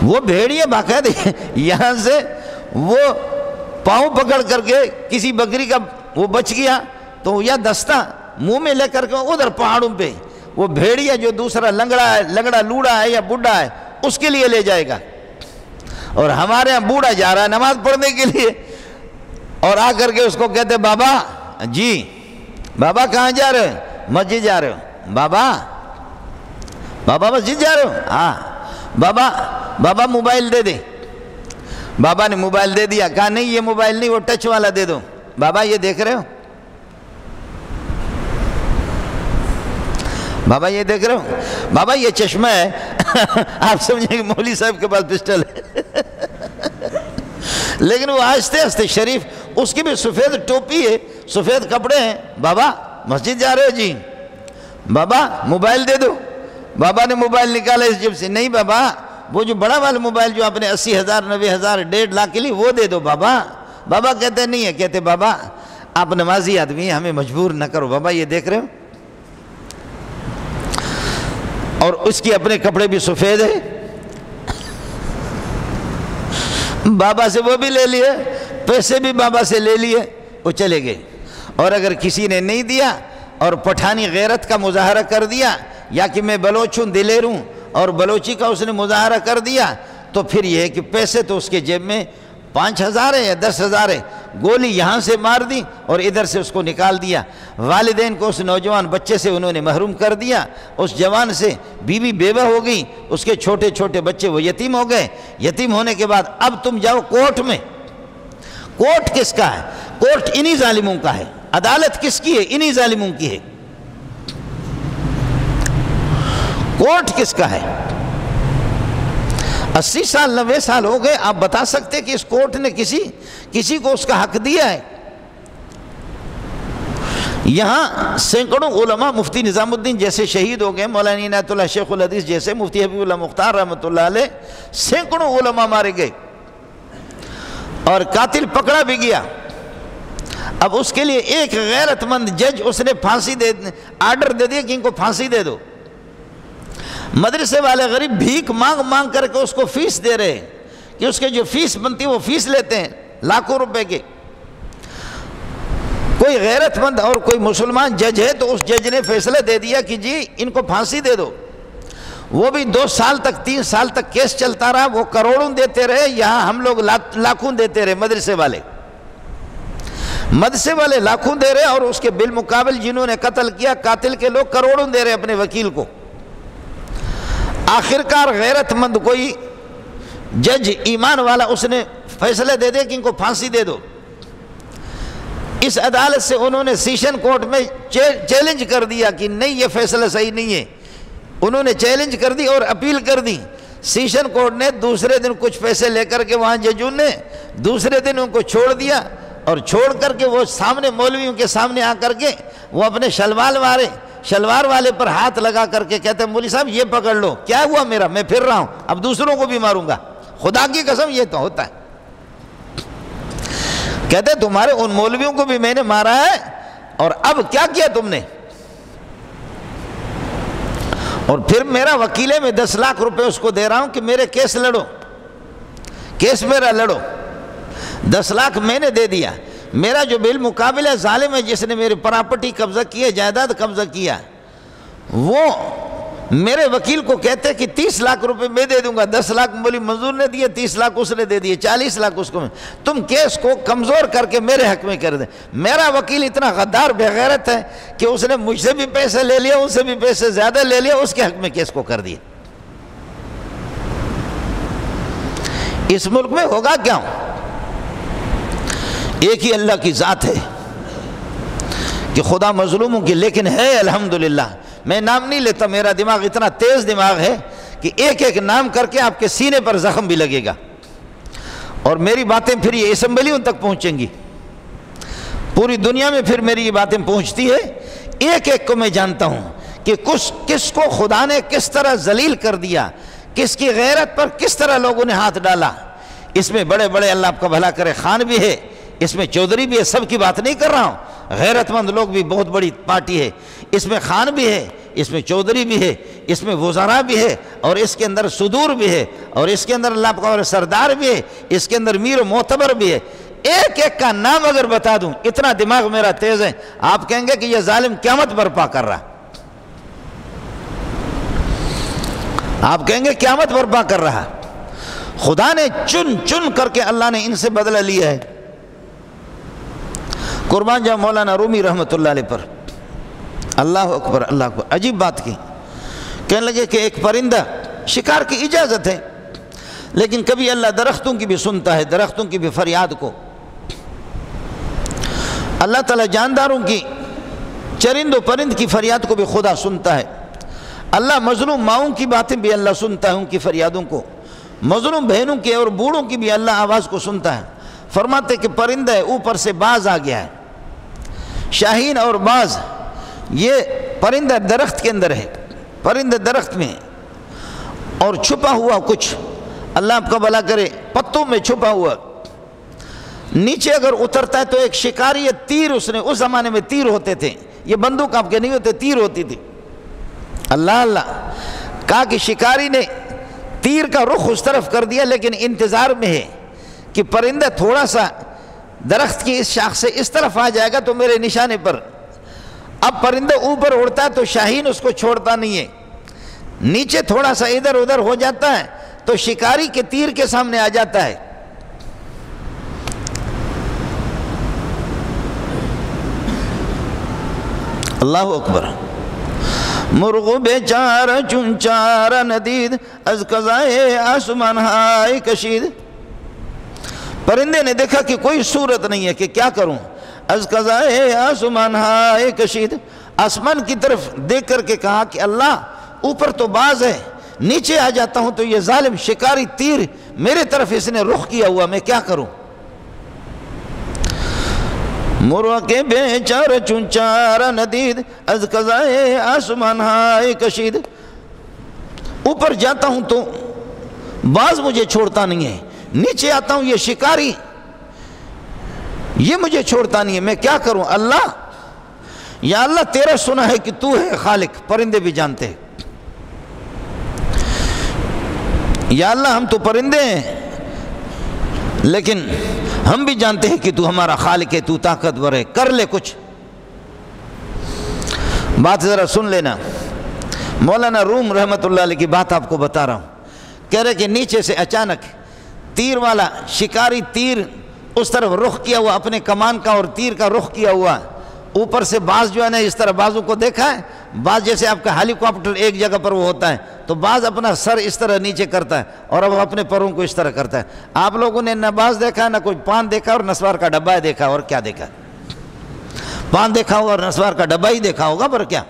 Speaker 1: وہ بھیڑیے باقاعدہ یہاں سے وہ پاؤں پکڑ کر کے کسی بکری کا وہ بچ گیا تو یا دستہ منہ میں لے کر کے ادھر پہاڑوں پہ وہ بھیڑیا جو دوسرا لنگڑا لوڑا ہے یا بڈھا ہے اس کے لیے لے جائے گا، اور ہمارے یہاں بوڑھا جا رہا ہے نماز پڑھنے کے لیے، اور آ کر کے اس کو کہتے بابا جی بابا کہاں جا رہے ہو؟ مسجد جا رہے ہو؟ بابا مسجد جا رہے ہو؟ ہاں۔ بابا موبائل دے دے۔ بابا نے موبائل دے دیا، کہا نہیں یہ موبائل نہیں، وہ ٹچ والا دے دو۔ بابا یہ دیکھ رہے ہو؟ بابا یہ دیکھ رہے ہو؟ بابا یہ چشمہ ہے۔ آپ سمجھیں کہ مولوی صاحب کے پاس پسٹل ہے، لیکن وہ آہستہ آہستہ شریف، اس کی بھی سفید ٹوپی ہے، سفید کپڑے ہیں۔ بابا مسجد جا رہے ہو؟ جی۔ بابا موبائل دے دو۔ بابا نے موبائل نکالا اس جیب سے، نہیں بابا وہ جو بڑا والا موبائل جو آپ نے 80,000 90,000 1.5 لاکھ کے لیے وہ دے دو بابا۔ بابا کہتے نہیں ہے، کہتے بابا آپ نمازی آدمی ہیں، ہمیں مجبور نہ کرو۔ بابا یہ دیکھ رہے ہو؟ اور اس کی اپنے کپڑے بھی سفید ہے۔ بابا سے وہ بھی لے لیے، پیسے بھی بابا سے لے لیے، وہ چلے گئے۔ اور اگر کسی نے نہیں دیا اور پٹھانی غیرت کا مظاہرہ کر دیا، یا کہ میں بلوچ ہوں دلیر ہوں اور بلوچی کا اس نے مظاہرہ کر دیا، تو پھر یہ ہے کہ پیسے تو اس کے جیب میں 5,000 ہے یا 10,000 ہے، گولی یہاں سے مار دی اور ادھر سے اس کو نکال دیا۔ والدین کو اس نوجوان بچے سے انہوں نے محروم کر دیا، اس جوان سے بیوی بیوہ ہو گئی، اس کے چھوٹے چھوٹے بچے وہ یتیم ہو گئے۔ یتیم ہونے کے بعد اب تم جاؤ کورٹ میں۔ کورٹ کس کا ہے؟ کورٹ انہی ظالموں کا ہے۔ عدالت کس کی ہے؟ انہی ظالموں کی ہے۔ کورٹ کس کا ہے؟ 80 سال 90 سال ہو گئے، آپ بتا سکتے کہ اس کورٹ نے کسی کو اس کا حق دیا ہے؟ یہاں سینکڑوں علماء، مفتی نظام الدین جیسے شہید ہو گئے، مولانا عنایت اللہ شیخ الحدیث جیسے، مفتی حبیب اللہ مختار رحمۃ اللہ علیہ، سینکڑوں علماء مارے گئے۔ اور قاتل پکڑا بھی گیا. اب اس کے لیے ایک غیرت مند جج اس نے آرڈر دے دیا کہ ان کو پھانسی دے دو. مدرسے والے غریب بھیک مانگ مانگ کر کے اس کو فیس دے رہے ہیں کہ اس کے جو فیس بنتی ہے وہ فیس لیتے ہیں لاکھوں روپے کے. کوئی غیرت مند اور کوئی مسلمان جج ہے تو اس جج نے فیصلہ دے دیا کہ جی ان کو پھانسی دے دو. وہ بھی 2 سال تک 3 سال تک کیس چلتا رہا. وہ کروڑوں دیتے رہے, یہاں ہم لوگ لاکھوں دیتے رہے. مدرسے والے لاکھوں دے رہے اور اس کے بالمقابل جنہوں نے قتل کیا قاتل کے لوگ کروڑوں دے رہے اپنے وکیل کو. آخرکار غیرت مند کوئی جج ایمان والا اس نے فیصلہ دے دیا کہ ان کو پھانسی دے دو. اس عدالت سے انہوں نے سیشن کورٹ میں چیلنج کر دیا کہ نہیں یہ فیصلہ صحیح نہیں ہے. انہوں نے چیلنج کر دی اور اپیل کر دی. سیشن کورٹ نے دوسرے دن کچھ پیسے لے کر کے وہاں ججوں نے دوسرے دن ان کو چھوڑ دیا, اور چھوڑ کر کے وہ سامنے مولویوں کے سامنے آ کر کے وہ اپنے شلوار والے پر ہاتھ لگا کر کے کہتے ہیں مولوی صاحب یہ پکڑ لو, کیا ہوا میرا, میں پھر رہا ہوں, اب دوسروں کو بھی ماروں گا, خدا کی قسم یہ تو ہوتا ہے. کہتے ہیں تمہارے ان مولویوں کو بھی میں نے مارا ہے, اور اب کیا کیا تم نے, اور پھر میرا وکیل ہے, میں 10 لاکھ روپے اس کو دے رہا ہوں کہ میرے کیس لڑو, کیس میرا لڑو. 10 لاکھ میں نے دے دیا. میرا جو بالمقابل ہے ظالم ہے جس نے میری پراپرٹی قبضہ کی ہے, جائیداد قبضہ کیا, وہ میرے وکیل کو کہتے کہ 30 لاکھ روپے میں دے دوں گا. 10 لاکھ مولی منظور نے دیے, 30 لاکھ اس نے دے دیے, 40 لاکھ اس کو. تم کیس کو کمزور کر کے میرے حق میں کر دیں. میرا وکیل اتنا غدار بے غیرت ہے کہ اس نے مجھ سے بھی پیسے لے لیا, اس سے بھی پیسے زیادہ لے لیا, اس کے حق میں کیس کو کر دیا. اس ملک میں ہوگا کیا؟ ایک ہی اللہ کی ذات ہے کہ خدا مظلوموں کی, لیکن ہے الحمدللہ. میں نام نہیں لیتا, میرا دماغ اتنا تیز دماغ ہے کہ ایک ایک نام کر کے آپ کے سینے پر زخم بھی لگے گا, اور میری باتیں پھر یہ اسمبلیوں تک پہنچیں گی, پوری دنیا میں پھر میری یہ باتیں پہنچتی ہے. ایک ایک کو میں جانتا ہوں کہ کس کو خدا نے کس طرح ذلیل کر دیا, کس کی غیرت پر کس طرح لوگوں نے ہاتھ ڈالا. اس میں بڑے بڑے اللہ آپ کا بھلا کرے خان بھی ہے, اس میں چودھری بھی ہے, سب کی بات نہیں کر رہا ہوں. غیرت مند لوگ بھی بہت بڑی پارٹی ہے, اس میں خان بھی ہے, اس میں چودھری بھی ہے, اس میں وزراء بھی ہے, اور اس کے اندر صدور بھی ہے, اور اس کے اندر اللہ کا سردار بھی ہے, اس کے اندر میر و معتبر بھی ہے. ایک ایک کا نام اگر بتا دوں, اتنا دماغ میرا تیز ہے, آپ کہیں گے کہ یہ ظالم قیامت برپا کر رہا, آپ کہیں گے قیامت برپا کر رہا. خدا نے چن چن کر کے اللہ نے ان سے بدلہ لیا ہے. قربان جاؤ مولانا رومی رحمۃ اللہ علیہ پر. اللہ اکبر اللہ اکبر. عجیب بات کی, کہنے لگے کہ ایک پرندہ, شکار کی اجازت ہے لیکن کبھی اللہ درختوں کی بھی سنتا ہے, درختوں کی بھی فریاد کو. اللہ تعالیٰ جانداروں کی, چرند و پرند کی فریاد کو بھی خدا سنتا ہے. اللہ مظلوم ماؤں کی باتیں بھی اللہ سنتا ہے, ان کی فریادوں کو. مظلوم بہنوں کی اور بوڑھوں کی بھی اللہ آواز کو سنتا ہے. فرماتے کہ پرندہ ہے, اوپر سے باز آ گیا ہے, شاہین اور باز, یہ پرندہ درخت کے اندر ہے, پرندہ درخت میں, اور چھپا ہوا کچھ, اللہ آپ کا بھلا کرے, پتوں میں چھپا ہوا. نیچے اگر اترتا ہے تو ایک شکاری تیر, اس نے, اس زمانے میں تیر ہوتے تھے, یہ بندوق آپ کے نہیں ہوتے, تیر ہوتی تھی. اللہ اللہ کہا کہ شکاری نے تیر کا رخ اس طرف کر دیا, لیکن انتظار میں ہے کہ پرندہ تھوڑا سا درخت کی اس شاخ سے اس طرف آ جائے گا تو میرے نشانے پر. اب پرندہ اوپر اڑتا ہے تو شاہین اس کو چھوڑتا نہیں ہے, نیچے تھوڑا سا ادھر ادھر ہو جاتا ہے تو شکاری کے تیر کے سامنے آ جاتا ہے. اللہ اکبر. مرغ بیچار چنچار ندید از قضائے آسمان ہائے کشید. پرندے نے دیکھا کہ کوئی صورت نہیں ہے کہ کیا کروں, از قضائے آسمان ہائے کشید. آسمان کی طرف دیکھ کر کے کہا کہ اللہ اوپر تو باز ہے, نیچے آ جاتا ہوں تو یہ ظالم شکاری تیر میرے طرف اس نے رخ کیا ہوا, میں کیا کروں. مرغ کے بیچار چنچار ندید از قضائے آسمان ہائے کشید. اوپر جاتا ہوں تو باز مجھے چھوڑتا نہیں ہے, نیچے آتا ہوں یہ شکاری یہ مجھے چھوڑتا نہیں ہے، میں کیا کروں؟ اللہ یا اللہ تیرا سنا ہے کہ تو ہے خالق، پرندے بھی جانتے ہیں، یا اللہ ہم تو پرندے ہیں لیکن ہم بھی جانتے ہیں کہ تو ہمارا خالق ہے، تو طاقتور ہے، کر لے کچھ۔ بات ذرا سن لینا، مولانا روم رحمۃ اللہ علیہ کی بات آپ کو بتا رہا ہوں۔ کہہ رہے کہ نیچے سے اچانک تیر والا شکاری تیر اس طرف رخ کیا ہوا، اپنے کمان کا اور تیر کا رخ کیا ہوا، اوپر سے باز جو ہے نا اس طرح بازو کو دیکھا ہے، باز جیسے آپ کا ہیلی کاپٹر ایک جگہ پر وہ ہوتا ہے تو باز اپنا سر اس طرح نیچے کرتا ہے اور اب اپنے پروں کو اس طرح کرتا ہے۔ آپ لوگوں نے نہ باز دیکھا، نہ کوئی پان دیکھا اور نسوار کا ڈبہ دیکھا، اور کیا دیکھا؟ پان دیکھا ہوگا اور نسوار کا ڈبہ ہی دیکھا ہوگا، پر کیا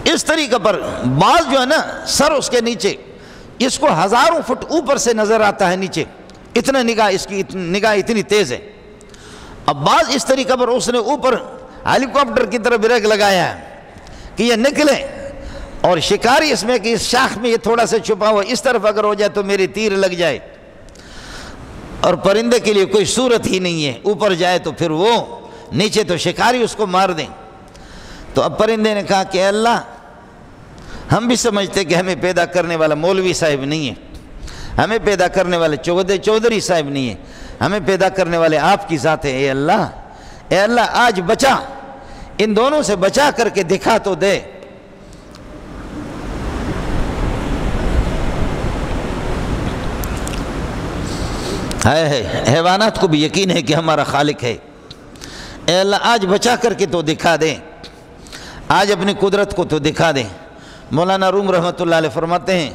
Speaker 1: اس طریقے پر باز جو ہے نا سر اس کے نیچے، اس کو ہزاروں فٹ اوپر سے نظر آتا ہے نیچے، اتنا نگاہ اس کی نگاہ اتنی تیز ہے۔ اب باز اس طریقے پر اس نے اوپر ہیلی کاپٹر کی طرح بریک لگایا ہے کہ یہ نکلے، اور شکاری اس میں کہ اس شاخ میں یہ تھوڑا سا چھپا ہوا، اس طرف اگر ہو جائے تو میری تیر لگ جائے، اور پرندے کے لیے کوئی صورت ہی نہیں ہے، اوپر جائے تو پھر وہ نیچے تو شکاری اس کو مار دیں۔ تو اب پرندے نے کہا کہ اللہ ہم بھی سمجھتے کہ ہمیں پیدا کرنے والا مولوی صاحب نہیں ہے، ہمیں پیدا کرنے والے چودھری صاحب نہیں ہے، ہمیں پیدا کرنے والے آپ کی ذات ہے۔ اے اللہ آج بچا، ان دونوں سے بچا کر کے دکھا تو دے۔ حیوانات کو بھی یقین ہے کہ ہمارا خالق ہے، اے اللہ آج بچا کر کے تو دکھا دے، آج اپنی قدرت کو تو دکھا دے۔ مولانا روم رحمۃ اللہ علیہ فرماتے ہیں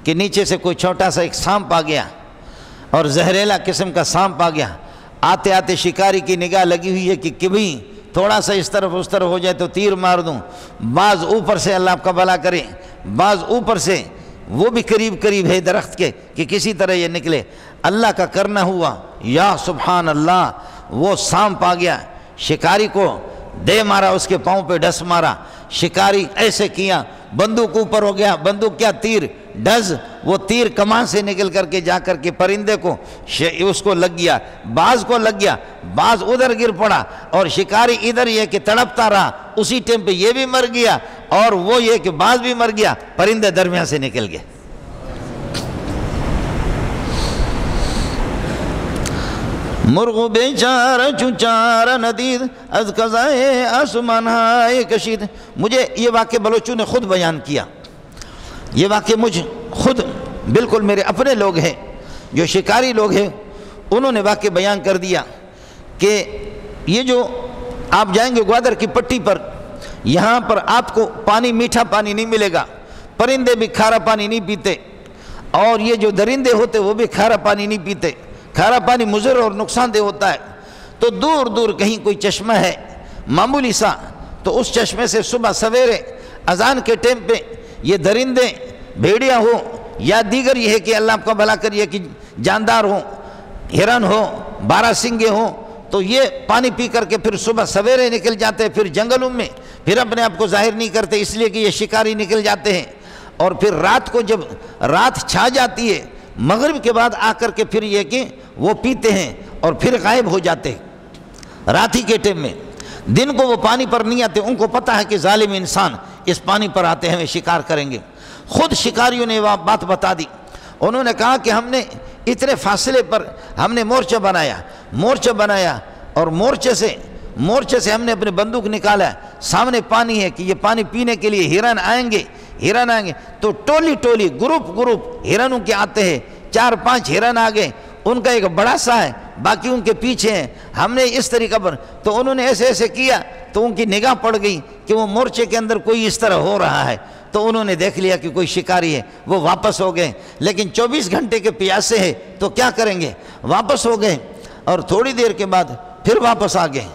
Speaker 1: کہ نیچے سے کوئی چھوٹا سا ایک سانپ آ گیا، اور زہریلا قسم کا سانپ آ گیا، آتے آتے شکاری کی نگاہ لگی ہوئی ہے کہ کبھی تھوڑا سا اس طرف اس طرف ہو جائے تو تیر مار دوں۔ بعض اوپر سے، اللہ آپ کا بھلا کرے، بعض اوپر سے وہ بھی قریب قریب ہے درخت کے کہ کسی طرح یہ نکلے۔ اللہ کا کرنا ہوا، یا سبحان اللہ، وہ سانپ آ گیا، شکاری کو دے مارا، اس کے پاؤں پہ ڈس مارا، شکاری ایسے کیا، بندوق اوپر ہو گیا، بندوق کیا تیر ڈز، وہ تیر کمان سے نکل کر کے جا کر کے پرندے کو اس کو لگ گیا، باز کو لگ گیا، باز ادھر گر پڑا، اور شکاری ادھر یہ کہ تڑپتا رہا، اسی ٹائم پہ یہ بھی مر گیا، اور وہ یہ کہ باز بھی مر گیا، پرندے درمیان سے نکل گئے۔ مرغ بیچارہ چوچارہ ندید از قضائے آسمان ہائے کشید۔ مجھے یہ واقعہ بلوچوں نے خود بیان کیا، یہ واقعہ مجھ خود بالکل میرے اپنے لوگ ہیں جو شکاری لوگ ہیں، انہوں نے واقعہ بیان کر دیا کہ یہ جو آپ جائیں گے گوادر کی پٹی پر، یہاں پر آپ کو پانی میٹھا پانی نہیں ملے گا، پرندے بھی کھارا پانی نہیں پیتے، اور یہ جو درندے ہوتے وہ بھی کھارا پانی نہیں پیتے، کھارا پانی مضر اور نقصان دہ ہوتا ہے۔ تو دور دور کہیں کوئی چشمہ ہے معمولی سا، تو اس چشمے سے صبح سویرے اذان کے ٹائم پہ یہ درندے، بھیڑیاں ہوں یا دیگر یہ ہے کہ اللہ آپ کا بھلا کریے کہ جاندار ہوں، ہرن ہو، بارہ سنگے ہوں، تو یہ پانی پی کر کے پھر صبح سویرے نکل جاتے ہیں، پھر جنگلوں میں، پھر اپنے آپ کو ظاہر نہیں کرتے اس لیے کہ یہ شکاری نکل جاتے ہیں، اور پھر رات کو جب رات چھا جاتی ہے مغرب کے بعد آ کر کے پھر یہ کہ وہ پیتے ہیں اور پھر غائب ہو جاتے ہیں رات ہی کے ٹائم میں۔ دن کو وہ پانی پر نہیں آتے، ان کو پتہ ہے کہ ظالم انسان اس پانی پر آتے ہیں، ہمیں شکار کریں گے۔ خود شکاریوں نے وہ بات بتا دی، انہوں نے کہا کہ ہم نے اتنے فاصلے پر ہم نے مورچہ بنایا اور مورچے سے ہم نے اپنے بندوق نکالا، سامنے پانی ہے کہ یہ پانی پینے کے لیے ہرن آئیں گے تو ٹولی گروپ ہرنوں کے آتے ہیں، 4-5 ہرن آگے، ان کا ایک بڑا سا ہے، باقی ان کے پیچھے ہیں۔ ہم نے اس طریقہ پر، تو انہوں نے ایسے کیا تو ان کی نگاہ پڑ گئی کہ وہ مورچے کے اندر کوئی اس طرح ہو رہا ہے، تو انہوں نے دیکھ لیا کہ کوئی شکاری ہے، وہ واپس ہو گئے، لیکن 24 گھنٹے کے پیاسے ہیں تو کیا کریں گے، واپس ہو گئے، اور تھوڑی دیر کے بعد پھر واپس آ گئے،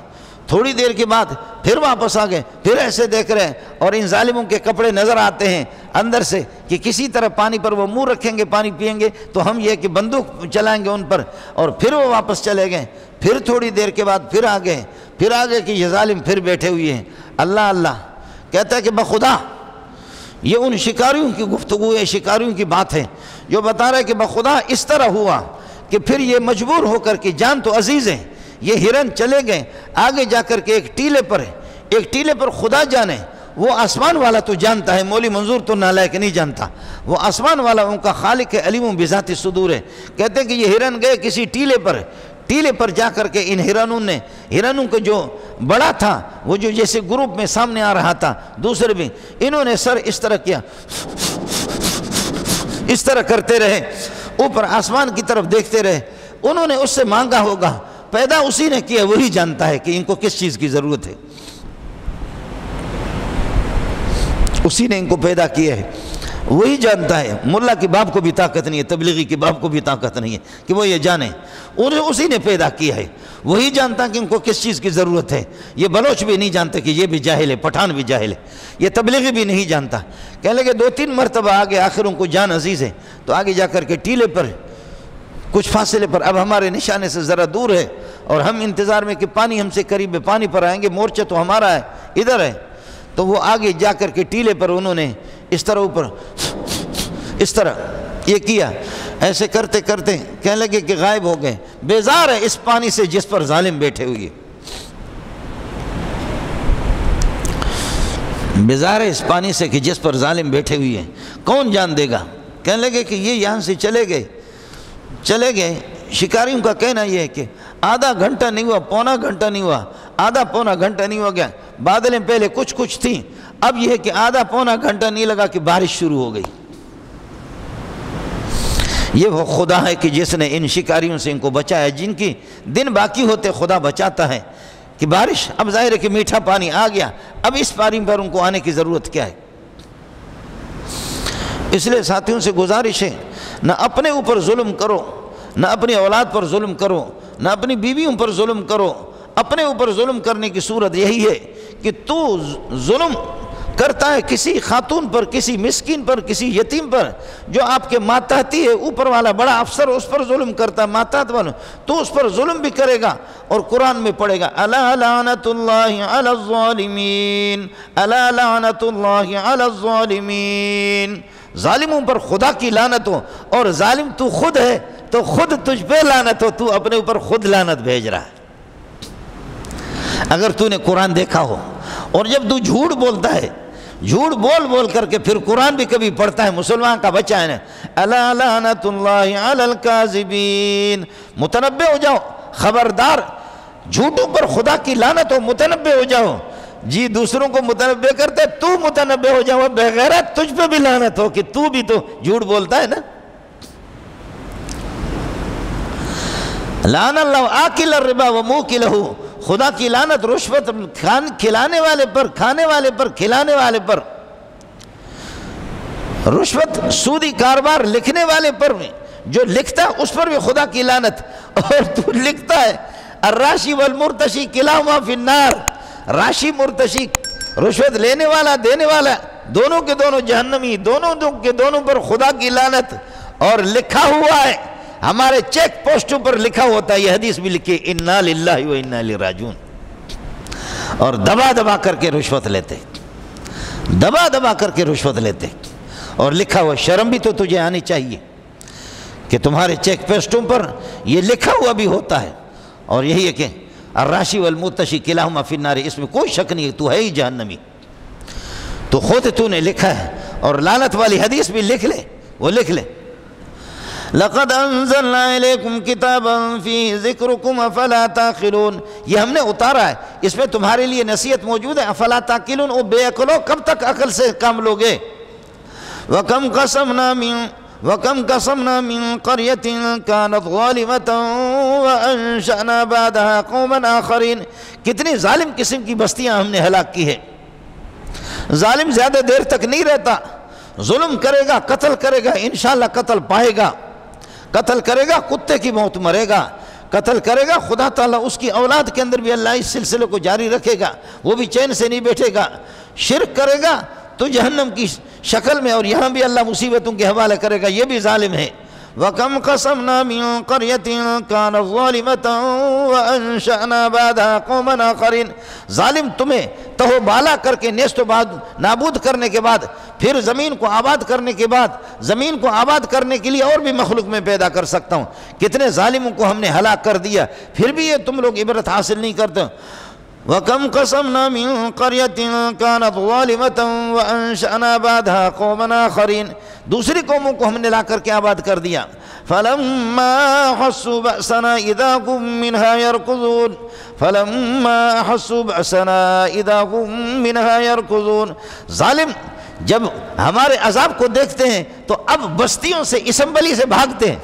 Speaker 1: تھوڑی دیر کے بعد پھر واپس آ گئے، پھر ایسے دیکھ رہے ہیں، اور ان ظالموں کے کپڑے نظر آتے ہیں اندر سے کہ کسی طرح پانی پر وہ منہ رکھیں گے، پانی پئیں گے تو ہم یہ کہ بندوق چلائیں گے ان پر، اور پھر وہ واپس چلے گئے۔ پھر تھوڑی دیر کے بعد پھر آ گئے کہ یہ ظالم پھر بیٹھے ہوئے ہیں۔ اللہ کہتا ہے کہ بخدا یہ ان شکاریوں کی گفتگو ہے، شکاریوں کی بات ہے جو بتا رہا ہے کہ بخدا اس طرح ہوا کہ پھر یہ مجبور ہو کر کے، جان تو عزیز ہے، یہ ہرن چلے گئے آگے جا کر کے ایک ٹیلے پر خدا جانے، وہ آسمان والا تو جانتا ہے، مولی منظور تو نالائق نہیں جانتا، وہ آسمان والا ان کا خالق ہے، علیم بذات الصدور ہے۔ کہتے ہیں کہ یہ ہرن گئے کسی ٹیلے پر جا کر کے ان ہرنوں کو جو بڑا تھا وہ جو جیسے گروپ میں سامنے آ رہا تھا، دوسرے بھی انہوں نے سر اس طرح کیا، اس طرح کرتے رہے، اوپر آسمان کی طرف دیکھتے رہے۔ انہوں نے اس سے مانگا ہوگا، پیدا اسی نے کیا، وہی جانتا ہے کہ ان کو کس چیز کی ضرورت ہے، اسی نے ان کو پیدا کیا ہے، وہی جانتا ہے۔ ملا کے باپ کو بھی طاقت نہیں ہے، تبلیغی کے باپ کو بھی طاقت نہیں ہے کہ وہ یہ جانے، اسی نے پیدا کیا ہے، وہی جانتا کہ ان کو کس چیز کی ضرورت ہے۔ یہ بلوچ بھی نہیں جانتے کہ یہ بھی جاہل ہے، پٹھان بھی جاہل ہے، یہ تبلیغی بھی نہیں جانتا۔ کہنے لگے 2-3 مرتبہ آگے، آخر ان کو جان عزیز ہے تو آگے جا کر کے ٹیلے پر کچھ فاصلے پر، اب ہمارے نشانے سے ذرا دور ہے اور ہم انتظار میں کہ پانی ہم سے قریب ہے، پانی پر آئیں گے، مورچہ تو ہمارا ہے، ادھر ہے۔ تو وہ آگے جا کر کے ٹیلے پر انہوں نے اس طرح اوپر اس طرح یہ کیا، ایسے کرتے کرتے کہنے لگے کہ غائب ہو گئے۔ بیزار ہے اس پانی سے جس پر ظالم بیٹھے ہوئے، بیزار ہے اس پانی سے کہ جس پر ظالم بیٹھے ہوئے ہیں، کون جان دے گا۔ کہنے لگے کہ یہ یہاں سے چلے گئے۔ شکاریوں کا کہنا یہ ہے کہ آدھا گھنٹہ نہیں ہوا، پونا گھنٹہ نہیں ہوا، آدھا پونا گھنٹہ نہیں ہو گیا، بادلیں پہلے کچھ تھیں، اب یہ ہے کہ آدھا پونا گھنٹہ نہیں لگا کہ بارش شروع ہو گئی۔ یہ وہ خدا ہے کہ جس نے ان شکاریوں سے ان کو بچایا، جن کی دن باقی ہوتے خدا بچاتا ہے کہ بارش، اب ظاہر ہے کہ میٹھا پانی آ گیا، اب اس پانی پر ان کو آنے کی ضرورت کیا ہے۔ اس لیے ساتھیوں سے گزارش ہے، نہ اپنے اوپر ظلم کرو، نہ اپنی اولاد پر ظلم کرو، نہ اپنی بیویوں پر ظلم کرو۔ اپنے اوپر ظلم کرنے کی صورت یہی ہے کہ تو ظلم کرتا ہے کسی خاتون پر، کسی مسکین پر، کسی یتیم پر جو آپ کے ماتحتی ہے، اوپر والا بڑا افسر اس پر ظلم کرتا ہے، ماتحت والا، تو اس پر ظلم بھی کرے گا۔ اور قرآن میں پڑھے گا الا لعنت اللہ علی الظالمین، الا لعنت اللہ علی الظالمین، ظالموں پر خدا کی لعنت ہو، اور ظالم تو خود ہے تو خود تجھ پہ لعنت ہو، تو اپنے اوپر خود لعنت بھیج رہا ہے۔ اگر تو نے قرآن دیکھا ہو، اور جب تو جھوٹ بولتا ہے، جھوٹ بول کر کے پھر قرآن بھی کبھی پڑھتا ہے، مسلمان کا بچہ ہے، الا لعنت اللہ علی الکاذبین، متنبہ ہو جاؤ، خبردار، جھوٹوں پر خدا کی لعنت ہو، متنبہ ہو جاؤ۔ جی دوسروں کو متنبہ کرتے، تو متنبہ ہو جاؤ، بغیرت تجھ پہ بھی لعنت ہو کہ تو بھی تو جھوٹ بولتا ہے نا۔ لعن اللہ آکل الربا وموکلہ، خدا کی لعنت رشوت کھلانے والے پر، کھانے والے پر، کھلانے والے پر، رشوت سودی کاروبار لکھنے والے پر، جو لکھتا ہے اس پر بھی خدا کی لعنت۔ اور تو لکھتا ہے الراشی والمرتشی کلاہما فی النار، راشی مرتشی، رشوت لینے والا دینے والا، دونوں کے دونوں جہنمی، دونوں کے دونوں پر خدا کی لعنت۔ اور لکھا ہوا ہے، ہمارے چیک پوسٹوں پر لکھا ہوتا ہے، یہ حدیث بھی لکھی، انا للہ و انا الیہ راجعون، اور دبا کر کے رشوت لیتے، دبا کر کے رشوت لیتے، اور لکھا ہوا، شرم بھی تو تجھے آنی چاہیے کہ تمہارے چیک پوسٹوں پر یہ لکھا ہوا بھی ہوتا ہے۔ اور یہی ہے کہ الراشی والمرتشی کلاہما فی النار، اس میں کوئی شک نہیں ہے، تو ہے ہی جہنمی، تو خود تو نے لکھا ہے۔ اور لعنت والی حدیث بھی لکھ لے، وہ لکھ لے، لقد انزلنا الیکم کتابا فیہ ذکرکم افلا تعقلون، یہ ہم نے اتارا ہے، اس میں تمہارے لیے نصیحت موجود ہے، افلا تعقلون، او بے عقلو کب تک عقل سے کام لوگے۔ وَكَمْ قَصَمْنَا مِنْ قَرْيَةٍ كَانَتْ ظَالِمَةً وَأَنشَأْنَا بَعْدَهَا قَوْمًا آخَرِينَ، کتنی ظالم قسم کی بستیاں ہم نے ہلاک کی ہے۔ ظالم زیادہ دیر تک نہیں رہتا، ظلم کرے گا، قتل کرے گا، انشاءاللہ قتل پائے گا، قتل کرے گا کتے کی موت مرے گا، قتل کرے گا خدا تعالیٰ اس کی اولاد کے اندر بھی اللہ اس سلسلے کو جاری رکھے گا، وہ بھی چین سے نہیں بیٹھے گا، شرک کرے گا تو جہنم کی شکل میں، اور یہاں بھی اللہ مصیبتوں کے حوالے کرے گا، یہ بھی ظالم ہے۔ وَكَمْ قَصَمْنَا مِنْ قَرْيَةٍ كَانَتْ ظَالِمَةً وَأَنْشَأْنَا بَعْدَهَا قَوْمًا آخَرِينَ۔ ظالم تمہیں تہو بالا کر کے نیست و نابود کرنے کے بعد، پھر زمین کو آباد کرنے کے بعد، زمین کو آباد کرنے کے لیے اور بھی مخلوق میں پیدا کر سکتا ہوں۔ کتنے ظالموں کو ہم نے ہلاک کر دیا، پھر بھی یہ تم لوگ عبرت حاصل نہیں کرتے۔ وَكَمْ قَصَمْنَا مِنْ قَرْيَةٍ كَانَتْ ظَالِمَةً وَأَنْشَأْنَا بَعْدَهَا قَوْمًا آخَرِينَ۔ دوسری قوموں کو ہم نے لا کر کے آباد کر دیا۔ فَلَمَّا أَحَسُّوا بَأْسَنَا إِذَا هُمْ مِنْهَا يَرْكُضُونَ فَلَمَّا أَحَسُّوا بَأْسَنَا إِذَا هُمْ مِنْهَا يَرْكُضُونَ۔ ظالم جب ہمارے عذاب کو دیکھتے ہیں تو اب بستیوں سے، اسمبلی سے بھاگتے ہیں۔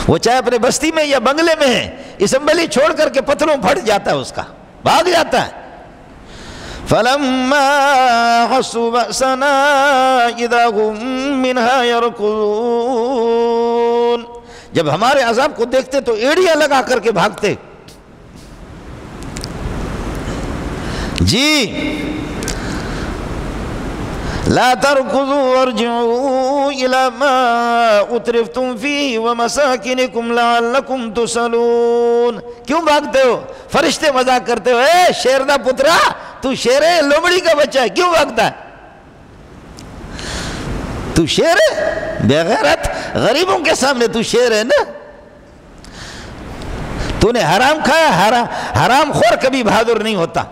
Speaker 1: وہ چاہے اپنے بستی میں یا بنگلے میں ہے، اسمبلی چھوڑ کر کے پتھروں پھٹ جاتا ہے، اس کا بھاگ جاتا ہے۔ فَلَمَّا أَحَسُّوا بَأْسَنَا إِذَا هُمْ مِنْهَا يَرْكُضُونَ۔ جب ہمارے عذاب کو دیکھتے تو ایڑیاں لگا کر کے بھاگتے۔ جی لا تركضوا وارجعوا إلى ما أترفتم فيه ومساكنكم لعلكم تسألون۔ کیوں بھاگتے ہو؟ فرشتے مذاق کرتے ہو، اے شیر دا پترا، تو شیر ہے، لومڑی کا بچہ ہے، کیوں بھاگتا ہے؟ تو شیر ہے بے غیرت، غریبوں کے سامنے تو شیر ہے نا۔ تو نے حرام کھایا، حرام خور کبھی بہادر نہیں ہوتا۔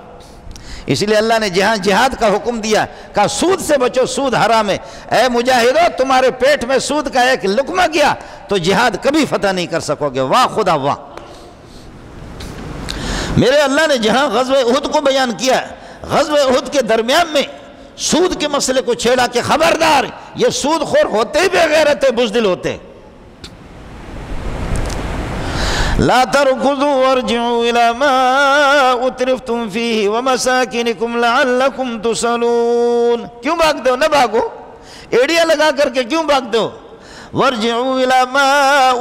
Speaker 1: اس لیے اللہ نے جہاں جہاد کا حکم دیا، کہا سود سے بچو، سود حرام ہے۔ اے مجاہدو، تمہارے پیٹ میں سود کا ایک لقمہ گیا تو جہاد کبھی فتح نہیں کر سکو گے۔ واہ خدا واہ! میرے اللہ نے جہاں غزوہ احد کو بیان کیا، غزوہ احد کے درمیان میں سود کے مسئلے کو چھیڑا کہ خبردار، یہ سود خور ہوتے ہی بے غیرت بزدل ہوتے۔ لا تركضوا وارجعوا إلى ما أترفتم فيه ومساكنكم لعلكم تسألون۔ کیوں بھاگتے ہو؟ نہ بھاگو، ایڑیاں لگا کر کے کیوں بھاگتے ہو؟ وارجعوا إلى ما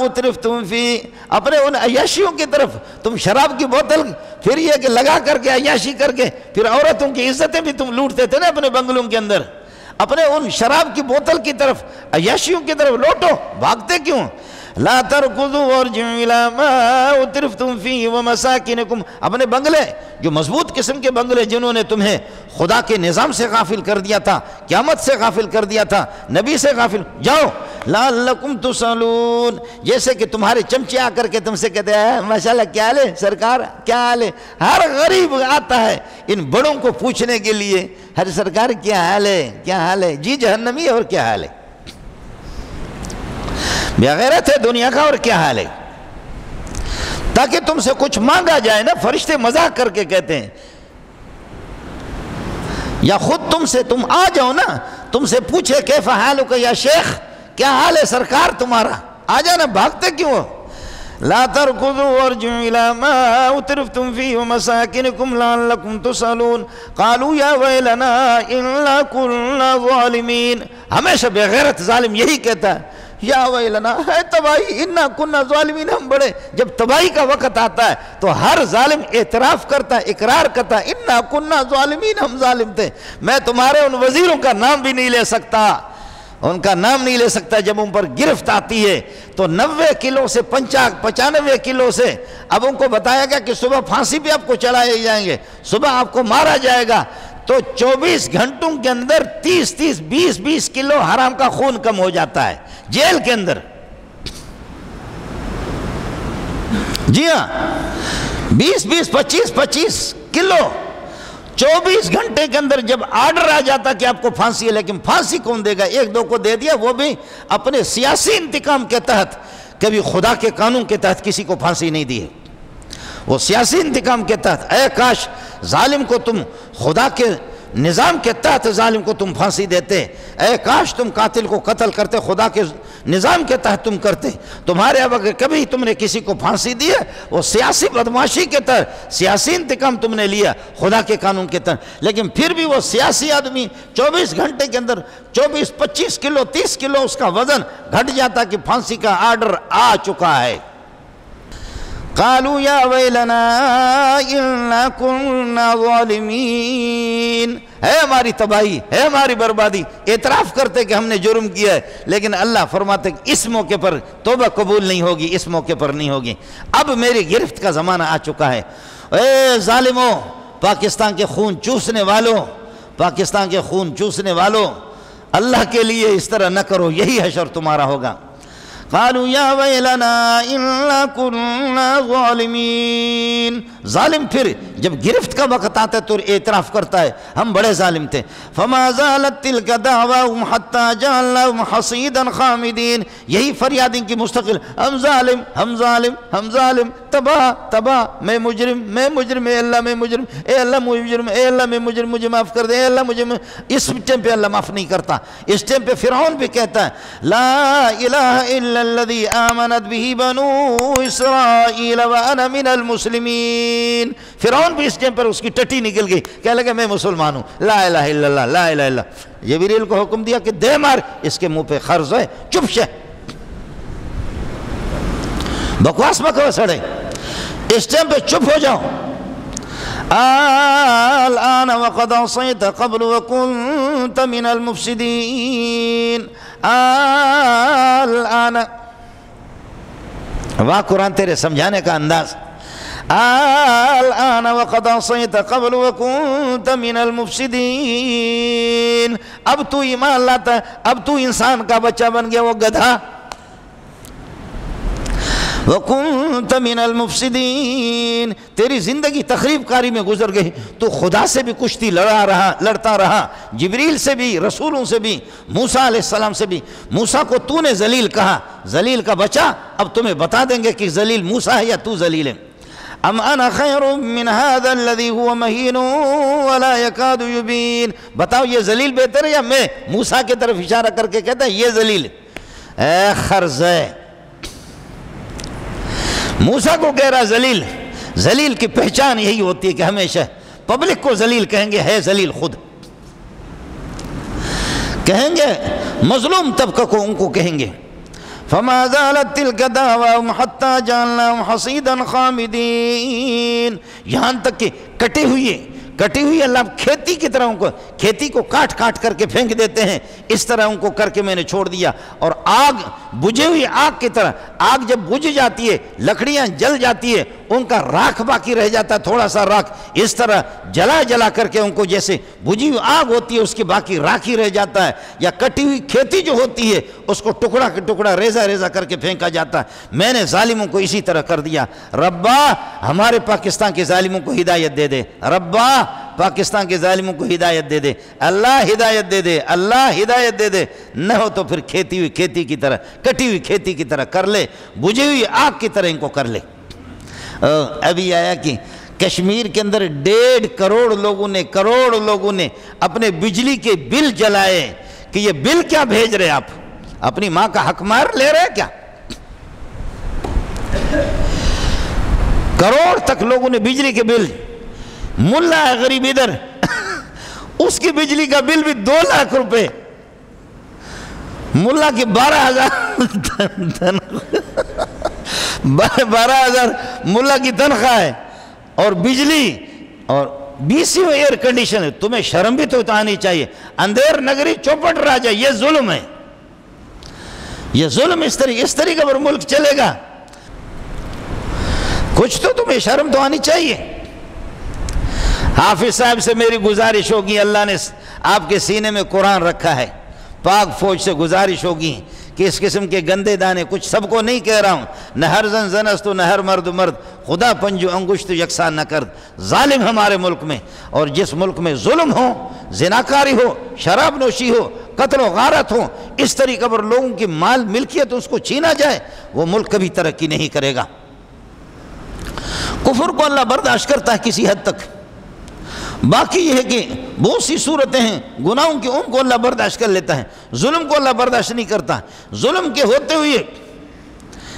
Speaker 1: أترفتم فيه، اپنے ان عیاشیوں کی طرف۔ تم شراب کی بوتل پھر یہ کہ لگا کر کے عیاشی کر کے پھر عورتوں کی عزتیں بھی تم لوٹتے تھے نا اپنے بنگلوں کے اندر، اپنے ان شراب کی بوتل کی طرف، عیاشیوں کی طرف لوٹو، بھاگتے کیوں؟ لا تركضوا وارجعوا الى ما اترفتم فيه ومساكنكم، اپنے بنگلے جو مضبوط قسم کے بنگلے جنہوں نے تمہیں خدا کے نظام سے غافل کر دیا تھا، قیامت سے غافل کر دیا تھا، نبی سے غافل، جاؤ لعلکم تسألون، جیسے کہ تمہارے چمچے آ کر کے تم سے کہتے ہیں ماشاءاللہ کیا حال ہے سرکار، کیا حال ہے۔ ہر غریب آتا ہے ان بڑوں کو پوچھنے کے لیے، ہر سرکار کیا حال ہے، کیا حال ہے، جی جہنمی اور کیا حال ہے، بے غیرت ہے دنیا کا اور کیا حال ہے، تاکہ تم سے کچھ مانگا جائے نا۔ فرشتے مذاق کر کے کہتے ہیں، یا خود تم آ جاؤ نا، تم سے پوچھے کیف حالک یا شیخ، کیا حال ہے سرکار تمہارا، آ جانا، بھاگتے کیوں ہو؟ لا تركضوا وارجعوا الى ما اترفتم فيه ومساكنكم لعلكم تسألون قالوا يا ويلنا انا كنا ظالمين۔ ہمیشہ بے غیرت ظالم یہی کہتا ہے، یا ویلنا، ہے تباہی، انا کننا ظالمین، ہم بڑے۔ جب تباہی کا وقت آتا ہے تو ہر ظالم اعتراف کرتا ہے، اقرار کرتا ہے، انا کننا ظالمین، ہم ظالم تھے۔ میں تمہارے ان وزیروں کا نام بھی نہیں لے سکتا، ان کا نام نہیں لے سکتا۔ جب ان پر گرفت آتی ہے تو 90 کلو سے 95 کلو سے اب ان کو بتایا گیا کہ صبح پھانسی پہ آپ کو چڑھائے جائیں گے، صبح آپ کو مارا جائے گا، تو 24 گھنٹوں کے اندر 20 کلو حرام کا خون کم ہو جاتا ہے جیل کے اندر۔ جی ہاں، 25 کلو 24 گھنٹے کے اندر جب آرڈر آ جاتا کہ آپ کو پھانسی ہے، لیکن پھانسی کون دے گا؟ ایک دو کو دے دیا، وہ بھی اپنے سیاسی انتقام کے تحت، کبھی خدا کے قانون کے تحت کسی کو پھانسی نہیں دی ہے، وہ سیاسی انتقام کے تحت۔ اے کاش ظالم کو تم خدا کے نظام کے تحت ظالم کو تم پھانسی دیتے، اے کاش تم قاتل کو قتل کرتے، خدا کے نظام کے تحت تم کرتے۔ تمہارے اب اگر کبھی تم نے کسی کو پھانسی دی ہے، وہ سیاسی بدماشی کے تحت، سیاسی انتقام تم نے لیا خدا کے قانون کے تحت، لیکن پھر بھی وہ سیاسی آدمی 24 گھنٹے کے اندر 25 کلو 30 کلو اس کا وزن گھٹ جاتا کہ پھانسی کا آرڈر آ چکا ہے۔ قالوا یا ویلنا انا كنا ظالمین، ہے ہماری تباہی، ہے ہماری بربادی، اعتراف کرتے کہ ہم نے جرم کیا ہے، لیکن اللہ فرماتے کہ اس موقع پر توبہ قبول نہیں ہوگی، اس موقع پر نہیں ہوگی، اب میری گرفت کا زمانہ آ چکا ہے۔ اے ظالموں، پاکستان کے خون چوسنے والوں، پاکستان کے خون چوسنے والوں، اللہ کے لیے اس طرح نہ کرو، یہی حشر تمہارا ہوگا۔ قالوا یا ویلنا انا كنا ظالمین، ظالم پھر جب گرفت کا وقت آتا ہے تو اعتراف کرتا ہے ہم بڑے ظالم تھے۔ فما زالت تلك دعواهم حتى جعلناهم حصيدا خامدین، یہی فریاد ان کی مستقل، ہم ظالم، ہم ظالم، ہم ظالم، تباہ تباہ، میں مجرم، میں مجرم، اے اللہ میں مجرم، اے اللہ مجرم، اے اللہ میں مجرم، مجھے معاف کر دے، اے اللہ مجھے۔ اس ٹائم پہ اللہ معاف نہیں کرتا، اس ٹائم پہ فرعون بھی کہتا ہے لا الہ الا الذي آمنت به بنو اسرائیل وانا من المسلمین۔ فرعون بھی اس ٹائم پر اس کی ٹٹی نکل گئی، کہنے لگا میں مسلمان ہوں، لا الہ الا اللہ، لا الہ الا اللہ۔ جبریل کو حکم دیا کہ دے مار، اس کے منہ پہ خرز ہے، چپ شے، بکواس مکو سڑے، اس ٹائم پہ چپ ہو جاؤ۔ الآن وقد عصيت قبل وكنت من المفسدين، الآن، واہ قرآن تیرے سمجھانے کا انداز، الآن وقد عصيت قبل وكنت من المفسدين، اب تو ایمان لاتا ہے، اب تو انسان کا بچہ بن گیا، وہ گدھا۔ وَكُنْتَ مِنَ الْمُفْسِدِينَ، تیری زندگی تخریب کاری میں گزر گئی، تو خدا سے بھی کشتی لڑتا رہا، جبریل سے بھی، رسولوں سے بھی، موسیٰ علیہ السلام سے بھی۔ موسیٰ کو تو نے ذلیل کہا، ذلیل کا بچہ، اب تمہیں بتا دیں گے کہ ذلیل موسیٰ ہے یا تو ذلیل ہے۔ ام انا خیر من هذا الذي هو مہین ولا يكاد يبین، بتاؤ یہ ذلیل بہتر ہے یا میں؟ موسیٰ کی طرف اشارہ کر کے کہتا ہے یہ ذلیل، اے خرزے، موسیٰ کو کہہ رہا ذلیل۔ ذلیل کی پہچان یہی ہوتی ہے کہ ہمیشہ پبلک کو ذلیل کہیں گے، ہے ذلیل خود کہیں گے، مظلوم طبقہ کو ان کو کہیں گے۔ فما زالت تلك دعواهم حتى جعلناهم حصيدا خامدين، یہاں تک کہ کٹی ہوئی اللہ کھیتی کی طرح ان کو، کھیتی کو کاٹ کاٹ کر کے پھینک دیتے ہیں، اس طرح ان کو کر کے میں نے چھوڑ دیا۔ اور آگ، بجھے ہوئی آگ کی طرح، آگ جب بجھ جاتی ہے، لکڑیاں جل جاتی ہے، ان کا راکھ باقی رہ جاتا ہے، تھوڑا سا راکھ، اس طرح جلا کر کے ان کو جیسے بجھی ہوئی آگ ہوتی ہے اس کی باقی راکھ ہی رہ جاتا ہے، یا کٹی ہوئی کھیتی جو ہوتی ہے اس کو ٹکڑا کے ٹکڑا ریزہ کر کے پھینکا جاتا ہے۔ میں نے ظالموں کو اسی طرح کر دیا۔ ربا ہمارے پاکستان کے ظالموں کو ہدایت دے دے، ربا پاکستان کے ظالموں کو ہدایت دے دے، اللہ ہدایت دے دے، اللہ ہدایت دے دے، نہ ہو تو پھر کھیتی ہوئی کھیتی کی طرح، کٹی ہوئی کھیتی کی طرح کر لے، بجھی ہوئی آگ کی طرح ان کو کر لے۔ ابھی آیا کہ کشمیر کے اندر 1.5 کروڑ لوگوں نے اپنے بجلی کے بل جلائے، کہ یہ بل کیا بھیج رہے آپ؟ اپنی ماں کا حق مار لے رہے کیا؟ کروڑ تک لوگوں نے بجلی کے بل، ملا ہے غریب ادھر، اس کی بجلی کا بل بھی 2 لاکھ روپے، ملا کی 12,000 ملا کی تنخواہ ہے، اور بجلی اور 20 ایئر کنڈیشن ہے۔ تمہیں شرم بھی تو آنی چاہیے۔ اندھیر نگری چوپٹ راجہ، یہ ظلم ہے، یہ ظلم اس طریقے پر ملک چلے گا؟ کچھ تو تمہیں شرم تو آنی چاہیے۔ حافظ صاحب سے میری گزارش ہوگی، اللہ نے آپ کے سینے میں قرآن رکھا ہے، پاک فوج سے گزارش ہوگی کہ اس قسم کے گندے دانے، کچھ سب کو نہیں کہہ رہا ہوں، نہ ہر زن زنست نہ ہر مرد مرد، خدا پنجو انگشت یکساں نہ کرد۔ ظالم ہمارے ملک میں، اور جس ملک میں ظلم ہو، زناکاری ہو، شراب نوشی ہو، قتل و غارت ہو، اس طریقے پر لوگوں کی مال ملکیت اس کو چھینا جائے، وہ ملک کبھی ترقی نہیں کرے گا۔ کفر کو اللہ برداشت کرتا ہے کسی حد تک، باقی یہ ہے کہ بہت سی صورتیں ہیں گناہوں کی، ان کو اللہ برداشت کر لیتا ہے، ظلم کو اللہ برداشت نہیں کرتا۔ ظلم کے ہوتے ہوئے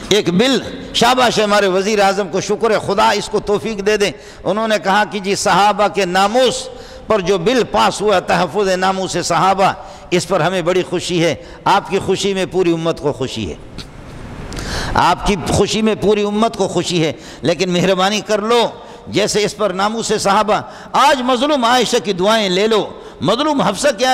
Speaker 1: ایک بل، شاباش ہمارے وزیر اعظم کو، شکر ہے خدا اس کو توفیق دے دیں، انہوں نے کہا کہ جی صحابہ کے ناموس پر جو بل پاس ہوا، تحفظ ناموس صحابہ، اس پر ہمیں بڑی خوشی ہے، آپ کی خوشی میں پوری امت کو خوشی ہے۔ آپ کی خوشی میں پوری امت کو خوشی ہے، لیکن مہربانی کر لو جیسے اس پر ناموس صحابہ، آج مظلوم عائشہ کی دعائیں لے لو، مظلوم حفصہ کی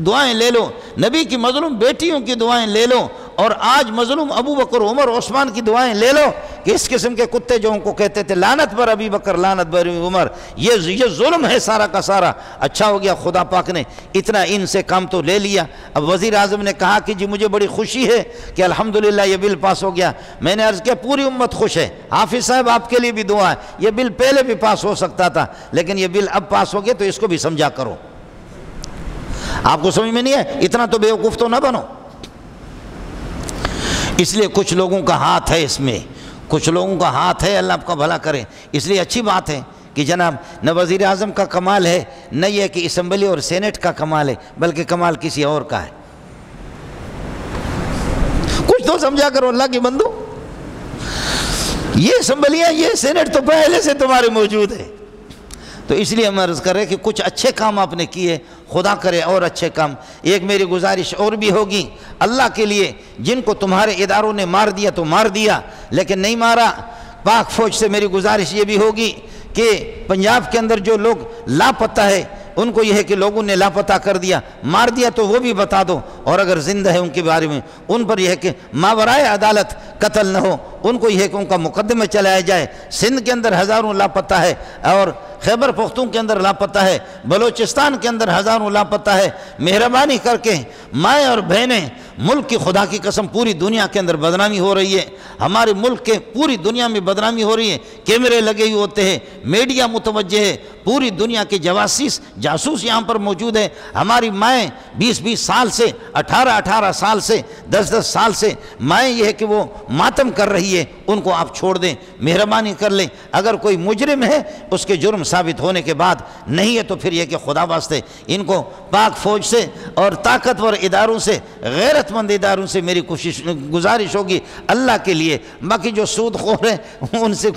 Speaker 1: دعائیں لے لو، نبی کی مظلوم بیٹیوں کی دعائیں لے لو، اور آج مظلوم ابو بکر عمر عثمان کی دعائیں لے لو کہ اس قسم کے کتے جو ان کو کہتے تھے لعنت بر ابی بکر لعنت بر عمر، یہ ظلم ہے سارا کا سارا۔ اچھا ہو گیا خدا پاک نے اتنا ان سے کام تو لے لیا۔ اب وزیر اعظم نے کہا کہ جی مجھے بڑی خوشی ہے کہ الحمدللہ یہ بل پاس ہو گیا۔ میں نے عرض کیا پوری امت خوش ہے، حافظ صاحب آپ کے لیے بھی دعا ہے، یہ بل پہلے بھی پاس ہو سکتا تھا لیکن یہ بل اب پاس ہو گیا تو اس کو بھی سمجھا کرو۔ آپ کو سمجھ میں نہیں ہے؟ اتنا تو بیوقوف تو نہ بنو۔ اس لیے کچھ لوگوں کا ہاتھ ہے اس میں، کچھ لوگوں کا ہاتھ ہے، اللہ آپ کا بھلا کرے۔ اس لیے اچھی بات ہے کہ جناب نہ وزیر اعظم کا کمال ہے، نہ یہ کہ اسمبلی اور سینٹ کا کمال ہے، بلکہ کمال کسی اور کا ہے۔ کچھ تو سمجھا کرو اللہ کی بندو، یہ اسمبلیاں یہ سینٹ تو پہلے سے تمہارے موجود ہے۔ تو اس لیے ہم عرض کر رہے کہ کچھ اچھے کام آپ نے کیے، خدا کرے اور اچھے کام۔ ایک میری گزارش اور بھی ہوگی اللہ کے لیے، جن کو تمہارے اداروں نے مار دیا تو مار دیا، لیکن نہیں مارا، پاک فوج سے میری گزارش یہ بھی ہوگی کہ پنجاب کے اندر جو لوگ لاپتہ ہے ان کو یہ ہے کہ لوگوں نے لاپتہ کر دیا، مار دیا تو وہ بھی بتا دو، اور اگر زندہ ہے ان کے بارے میں ان پر یہ ہے کہ ماورائے عدالت قتل نہ ہو، ان کو یہ ہے کہ ان کا مقدمہ چلایا جائے۔ سندھ کے اندر ہزاروں لاپتہ ہے، اور خیبر پختون کے اندر لاپتہ ہے، بلوچستان کے اندر ہزاروں لاپتہ ہے۔ مہربانی کر کے مائیں اور بہنیں، ملک کی خدا کی قسم پوری دنیا کے اندر بدنامی ہو رہی ہے، ہمارے ملک کے پوری دنیا میں بدنامی ہو رہی ہے، کیمرے لگے ہوئے ہوتے ہیں، میڈیا متوجہ ہے، پوری دنیا کے جاسوس یہاں پر موجود ہے۔ ہماری مائیں 20 سال سے، 18 سال سے، 10 سال سے مائیں یہ ہے کہ وہ ماتم کر رہی ہے، ان کو آپ چھوڑ دیں، مہربانی کر لیں۔ اگر کوئی مجرم ہے اس کے جرم ثابت ہونے کے بعد، نہیں ہے تو پھر یہ کہ خدا واسطے ان کو پاک فوج سے اور طاقتور اداروں سے، غیرت مند اداروں سے میری گزارش ہوگی اللہ کے لیے۔ باقی جو سود خور ہیں ان سے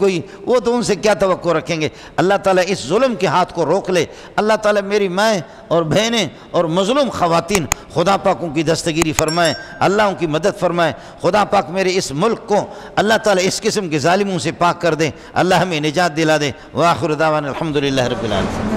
Speaker 1: وہ تو ان سے کیا توقع رکھیں گے۔ اللہ تعالیٰ اس ظلم کے ہاتھ کو روک لے۔ اللہ تعالیٰ میری مائیں اور بہنیں اور مظلوم خواتین خدا پاک ان کی دستگیری فرمائے، اللہ ان کی مدد فرمائے۔ خدا پاک میرے اس ملک کو اللہ تعالیٰ اس قسم کے ظالموں سے پاک کر دے، اللہ ہمیں نجات دلا دے۔ وآخر دعوانا الحمدللہ رب العالمین۔